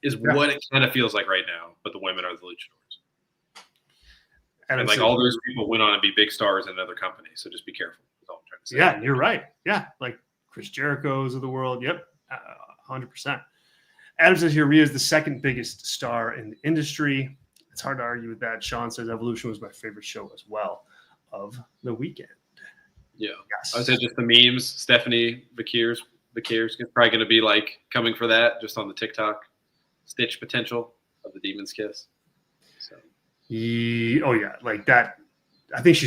is what it kind of feels like right now. But the women are the Luchadors, and like all those people went on to be big stars in other companies. So just be careful. Is all I'm trying to say. Yeah, you're right. Yeah, like Chris Jericho's of the world. Yep, 100%. Adam says here, Rhea is the second biggest star in the industry. It's hard to argue with that. Sean says Evolution was my favorite show as well of the weekend. Yeah. Yes. I would say just the memes. Stephanie Bakir's probably going to be like coming for that just on the TikTok stitch potential of the Demon's Kiss. So. Oh yeah, like that. I think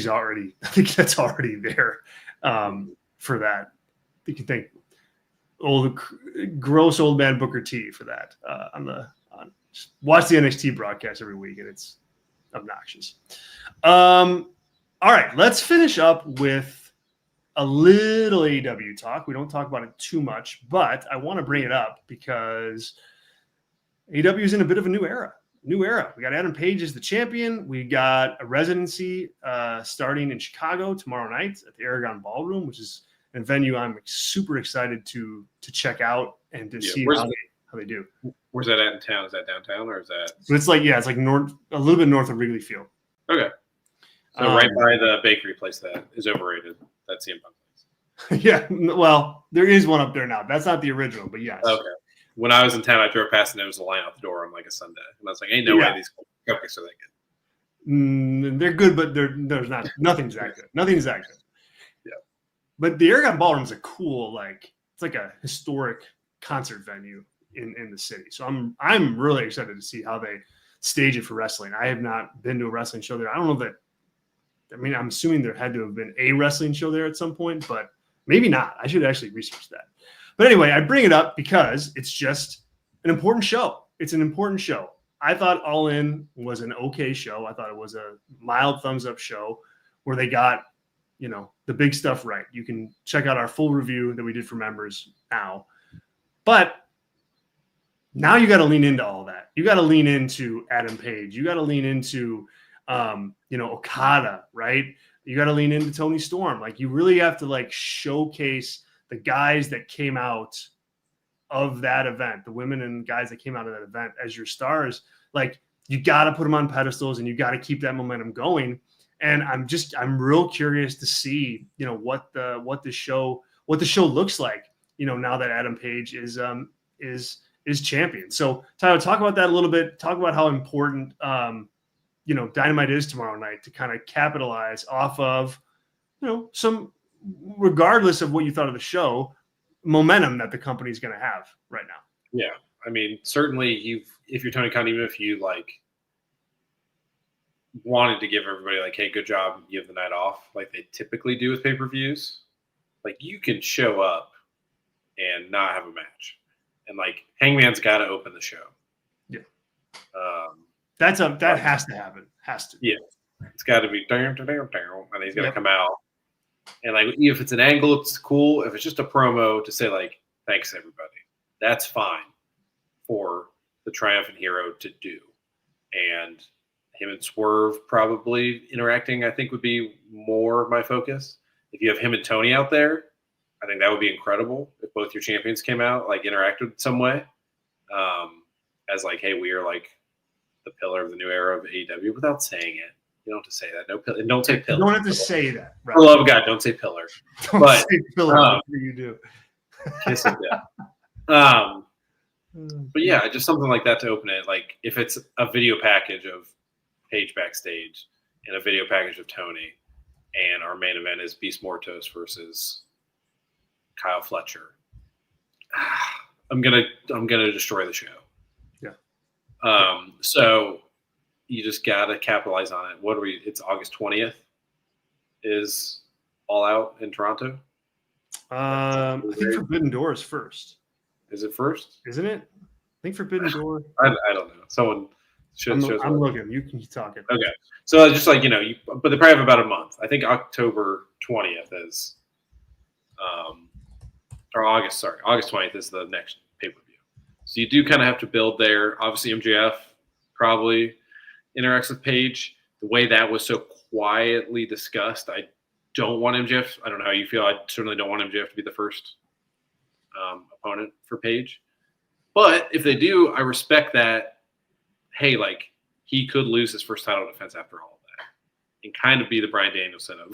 that's already there for that. You can thank gross old man Booker T for that watch the NXT broadcast every week, and it's obnoxious. All right, let's finish up with a little AEW talk. We don't talk about it too much, but I want to bring it up because AEW is in a bit of a new era. We got Adam Page as the champion. We got a residency starting in Chicago tomorrow night at the Aragon Ballroom, which is a venue I'm super excited to check out and to see how they do. Where's that at in town? Is that downtown or is that? So it's like north, a little bit north of Wrigley Field. Okay. So right by the bakery place that is overrated. That's CM Punk place. Yeah. Well, there is one up there now. That's not the original, but yes. Okay. When I was in town, I drove past and there was a line out the door on like a Sunday, and I was like, "Ain't no way these cupcakes are that good." They're good, but there's not. Nothing's that good. Nothing's that good. Yeah. But the Aragon Ballroom is a cool, it's like a historic concert venue in the city. So I'm really excited to see how they stage it for wrestling. I have not been to a wrestling show there. I don't know that. I mean, I'm assuming there had to have been a wrestling show there at some point, but maybe not. I should actually research that. But anyway, I bring it up because it's just an important show. It's an important show. I thought All In was an okay show. I thought it was a mild thumbs up show where they got, the big stuff right. You can check out our full review that we did for members now. But now you got to lean into all that. You got to lean into Adam Page. You got to lean into, Okada, right? You got to lean into Tony Storm. Like, you really have to showcase the guys that came out of that event, the women and guys that came out of that event as your stars. Like, you got to put them on pedestals and you got to keep that momentum going. And I'm real curious to see, what the show looks like, now that Adam Page is champion. So Tyler, talk about that a little bit. Talk about how important, Dynamite is tomorrow night to kind of capitalize off of, some, regardless of what you thought of the show, momentum that the company's going to have right now. Yeah. I mean, certainly if you're Tony Khan, even if you wanted to give everybody hey, good job, you have the night off like they typically do with pay-per-views, you can show up and not have a match. And Hangman's got to open the show. Yeah. That has to happen. Has to. Yeah. It's got to be and he's going to come out. And if it's an angle, it's cool. If it's just a promo to say thanks everybody, that's fine for the triumphant hero to do. And him and Swerve probably interacting, I think, would be more my focus. If you have him and Tony out there, I think that would be incredible. If both your champions came out, interacted some way, as hey, we are the pillar of the new era of AEW, without saying it. You don't have to say that. No, don't say pillar. You don't have to say that. Right? For the love of God, don't say pillar. Don't say pillar. You do. Kiss of death. But yeah, just something like that to open it. If it's a video package of Page backstage and a video package of Tony, and our main event is Beast Mortos versus Kyle Fletcher, I'm gonna destroy the show. Yeah. So you just gotta capitalize on it. It's August 20th is All Out in Toronto. I think Forbidden Door is first. Is it first? Isn't it? I think Forbidden Door. I don't know. Someone shows. I'm looking. You can talk it. Okay. So just like, but they probably have about a month. I think October 20th is, or August 20th is the next pay-per-view. So you do kind of have to build there. Obviously, MJF probably interacts with Paige. The way that was so quietly discussed, I don't want MJF. I don't know how you feel. I certainly don't want MJF to be the first opponent for Paige. But if they do, I respect that. Hey, like, he could lose his first title defense after all of that and kind of be the Bryan Danielson of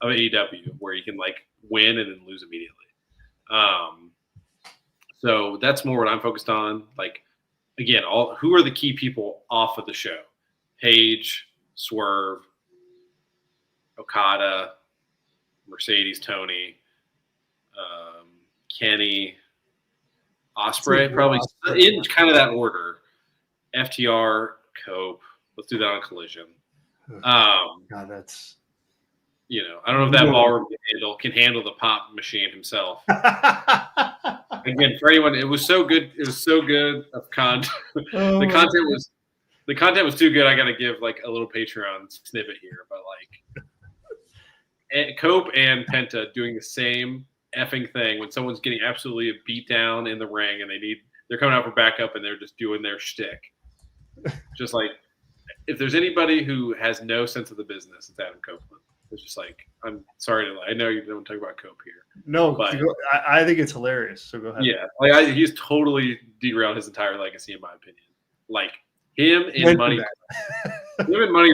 AEW, where you can, like, win and then lose immediately. So that's more what I'm focused on. Like, again, who are the key people off of the show? Paige, Swerve, Okada, Mercedes, Tony, Kenny, Ospreay, probably in kind of that order. FTR, Cope. Let's do that on Collision. God, that's I don't know if that ballroom can handle the pop machine himself. Again, for anyone, it was so good. It was so good of content. The content was too good. I got to give like a little Patreon snippet here, but like Cope and Penta doing the same effing thing when someone's getting absolutely beat down in the ring and they're coming out for backup and they're just doing their shtick. Just like, if there's anybody who has no sense of the business, it's Adam Copeland. It's just like, I'm sorry to lie. I know you don't talk about Cope here. No, but I think it's hilarious. So go ahead. Yeah, like he's totally derailed his entire legacy, in my opinion. Like him in Money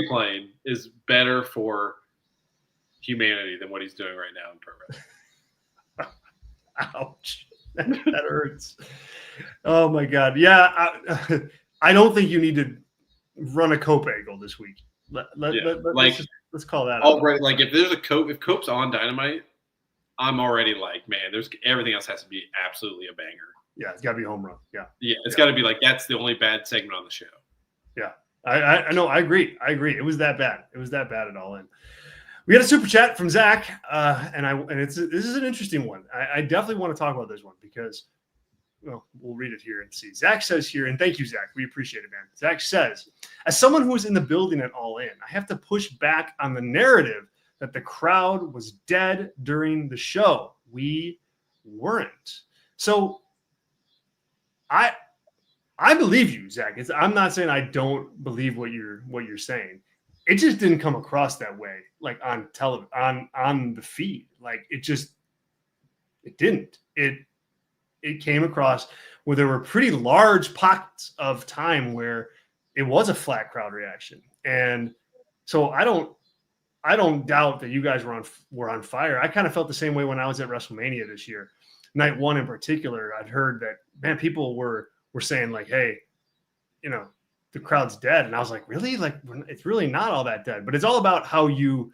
Plane is better for humanity than what he's doing right now in pro wrestling. Ouch, that hurts. Oh my God, yeah. I don't think you need to run a Cope angle this week. Let's call that. Right, like if Cope's on Dynamite, I'm already like, man, everything else has to be absolutely a banger. Yeah, it's got to be a home run. Yeah, it's got to be like that's the only bad segment on the show. Yeah, I know. I agree. It was that bad. It was that bad at all in. We got a super chat from Zach, this is an interesting one. I definitely want to talk about this one because, well, we'll read it here and see. Zach says here, and thank you, Zach. We appreciate it, man. Zach says, as someone who was in the building at All In, I have to push back on the narrative that the crowd was dead during the show. We weren't. So I believe you, Zach. I'm not saying I don't believe what you're saying. It just didn't come across that way, like on television, on the feed. Like it didn't. It came across where there were pretty large pockets of time where it was a flat crowd reaction. And so I don't doubt that you guys were on fire. I kind of felt the same way when I was at WrestleMania this year. Night one in particular, I'd heard that, man, people were saying like, hey, the crowd's dead. And I was like, really? Like, it's really not all that dead, but it's all about how you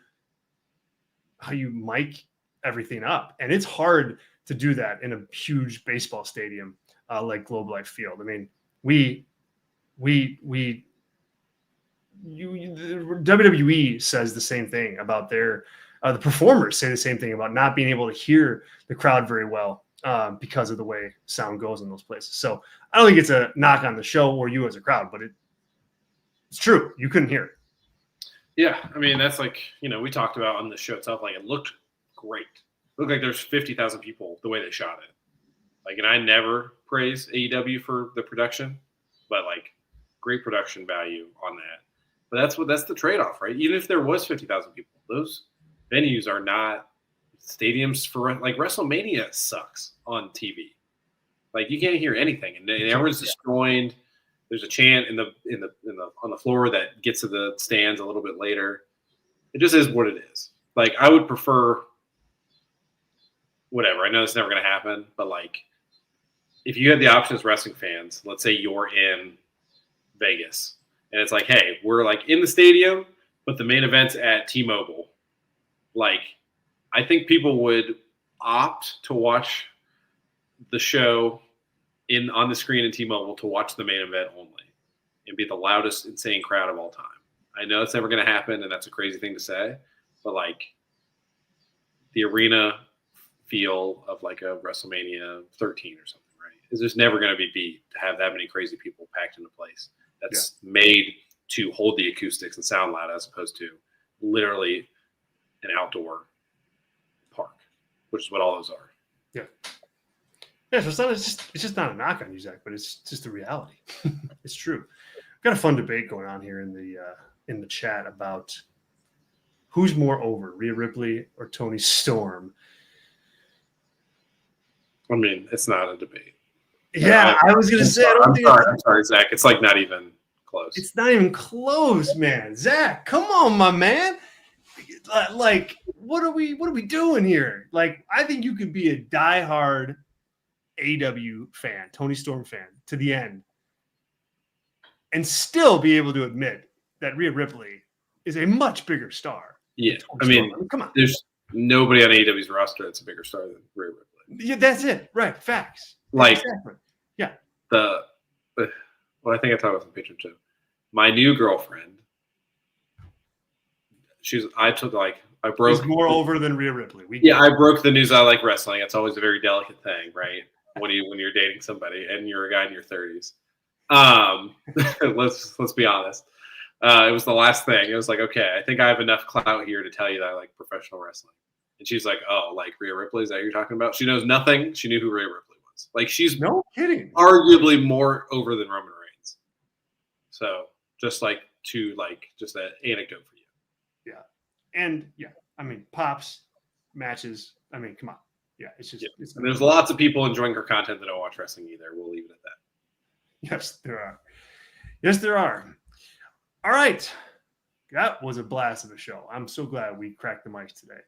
mic everything up. And it's hard to do that in a huge baseball stadium like Globe Life Field. I mean, WWE says the same thing about the performers say the same thing about not being able to hear the crowd very well because of the way sound goes in those places. So I don't think it's a knock on the show or you as a crowd, but it's true. You couldn't hear it. Yeah. I mean, that's like, we talked about on the show itself, like it looked great. It looked like there's 50,000 people the way they shot it. Like, and I never praise AEW for the production, but like great production value on that. But that's the trade-off, right? Even if there was 50,000 people, those venues are not stadiums for, like, WrestleMania sucks on TV. Like, you can't hear anything, and everyone's destroyed. There's a chant on the floor that gets to the stands a little bit later. It just is what it is. Like, I would prefer whatever. I know it's never going to happen, but like, if you had the option as wrestling fans, let's say you're in Vegas, and it's like, hey, we're like in the stadium, but the main event's at T-Mobile. Like, I think people would opt to watch the show on the screen in T-Mobile to watch the main event only. and be the loudest, insane crowd of all time. I know it's never going to happen, and that's a crazy thing to say, but like the arena feel of like a WrestleMania 13 or something, right? Is just never going to be beat to have that many crazy people packed in a place that's made to hold the acoustics and sound loud, as opposed to literally an outdoor park, which is what all those are. Yeah. Yeah, so it's just not a knock on you, Zach, but it's just the reality. It's true. We've got a fun debate going on here in the chat about who's more over, Rhea Ripley or Toni Storm. I mean, it's not a debate. Yeah, I was gonna say. I'm sorry, Zach. It's like not even close. It's not even close, man. Zach, come on, my man. Like, what are we doing here? Like, I think you could be a diehard AEW fan, Toni Storm fan, to the end, and still be able to admit that Rhea Ripley is a much bigger star. Yeah, I mean, come on. There's nobody on AEW's roster that's a bigger star than Rhea Ripley. Yeah, that's it. Right, facts. Like, exactly. Yeah. Well, I think I talked about the picture too. My new girlfriend. I broke. She's more over than Rhea Ripley. I broke the news. I like wrestling. It's always a very delicate thing, right? When you're dating somebody and you're a guy in your 30s. Let's be honest. It was the last thing. It was like, okay, I think I have enough clout here to tell you that I like professional wrestling. And she's like, oh, like Rhea Ripley, is that what you're talking about? She knows nothing. She knew who Rhea Ripley was. Like, she's no kidding, arguably more over than Roman Reigns. So just an anecdote for you. Yeah. And I mean, pops, matches. I mean, come on. Yeah, it's just. And there's lots of people enjoying her content that don't watch wrestling either. We'll leave it at that. Yes, there are. Yes, there are. All right. That was a blast of a show. I'm so glad we cracked the mics today.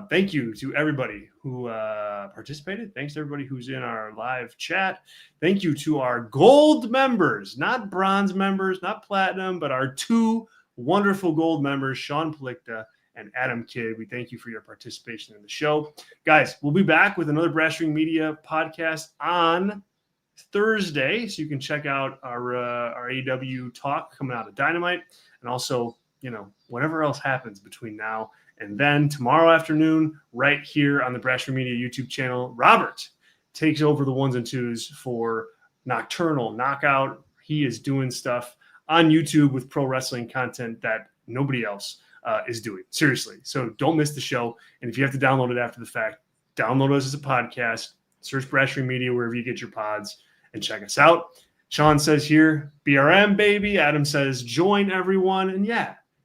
Thank you to everybody who participated. Thanks to everybody who's in our live chat. Thank you to our gold members, not bronze members, not platinum, but our two wonderful gold members, Sean Palikta and Adam Kidd. We thank you for your participation in the show. Guys, we'll be back with another Brass Ring Media podcast on Thursday, so you can check out our AEW talk coming out of Dynamite, and also, whatever else happens between now and then. Tomorrow afternoon, right here on the Brass Ring Media YouTube channel, Robert takes over the ones and twos for Nocturnal Knockout. He is doing stuff on YouTube with pro wrestling content that nobody else is doing. Seriously. So don't miss the show. And if you have to download it after the fact, download us as a podcast, search Brass Ring Media wherever you get your pods, and check us out. Sean says here, BRM, baby. Adam says, join everyone. And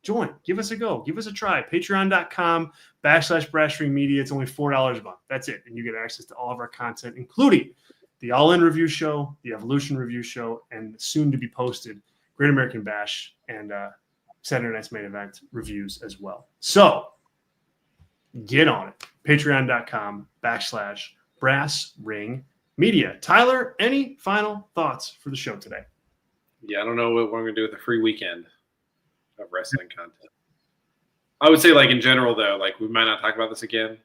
join. Give us a go. Give us a try. Patreon.com/Brass Ring Media. It's only $4 a month. That's it. And you get access to all of our content, including the All In review show, the Evolution review show, and soon to be posted Great American Bash and Saturday Night's Main Event reviews as well. So get on it. Patreon.com/Brass Ring Media. Tyler, any final thoughts for the show today? Yeah, I don't know what we're going to do with a free weekend of wrestling content. I would say, like, in general, though, like, we might not talk about this again.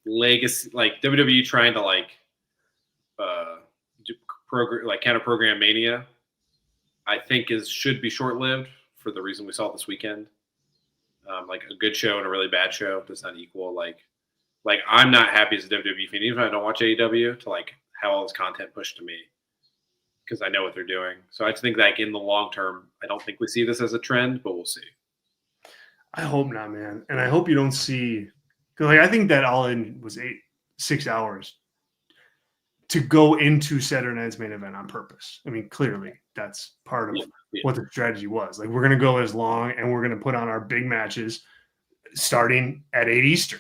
Legacy, like, WWE trying to, like, counter program Mania, I think should be short-lived for the reason we saw this weekend. Like, a good show and a really bad show does not equal, like I'm not happy as a WWE fan, even if I don't watch AEW, to like have all this content pushed to me because I know what they're doing. So I just think, like, in the long term, I don't think we see this as a trend, but we'll see. I hope not, man. And I hope you don't see, because I think that All In was 6 hours to go into Saturday Night's Main Event on purpose. I mean, clearly that's part of what the strategy was. Like, we're going to go as long and we're going to put on our big matches starting at 8 Eastern,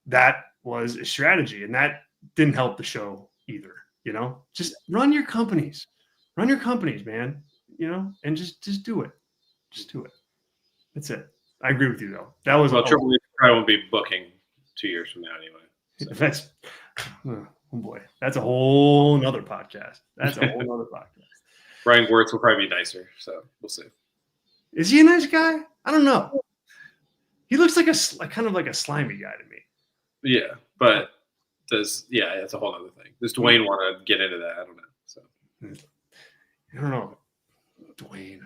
That was a strategy, and that didn't help the show either. Just run your companies, man. And just do it. Just do it. That's it. I agree with you though. That was Triple H probably won't be booking 2 years from now anyway. So. That's oh boy, that's a whole nother podcast. Brian Wirtz will probably be nicer, so we'll see. Is he a nice guy? I don't know. He looks like kind of like a slimy guy to me. Yeah, but that's a whole other thing. Does Dwayne want to get into that? I don't know. So I don't know. Dwayne.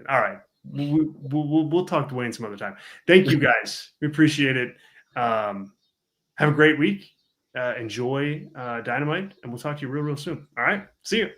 All right. We'll talk Dwayne some other time. Thank you guys. We appreciate it. Have a great week. Enjoy Dynamite, and we'll talk to you real soon. All right. See you.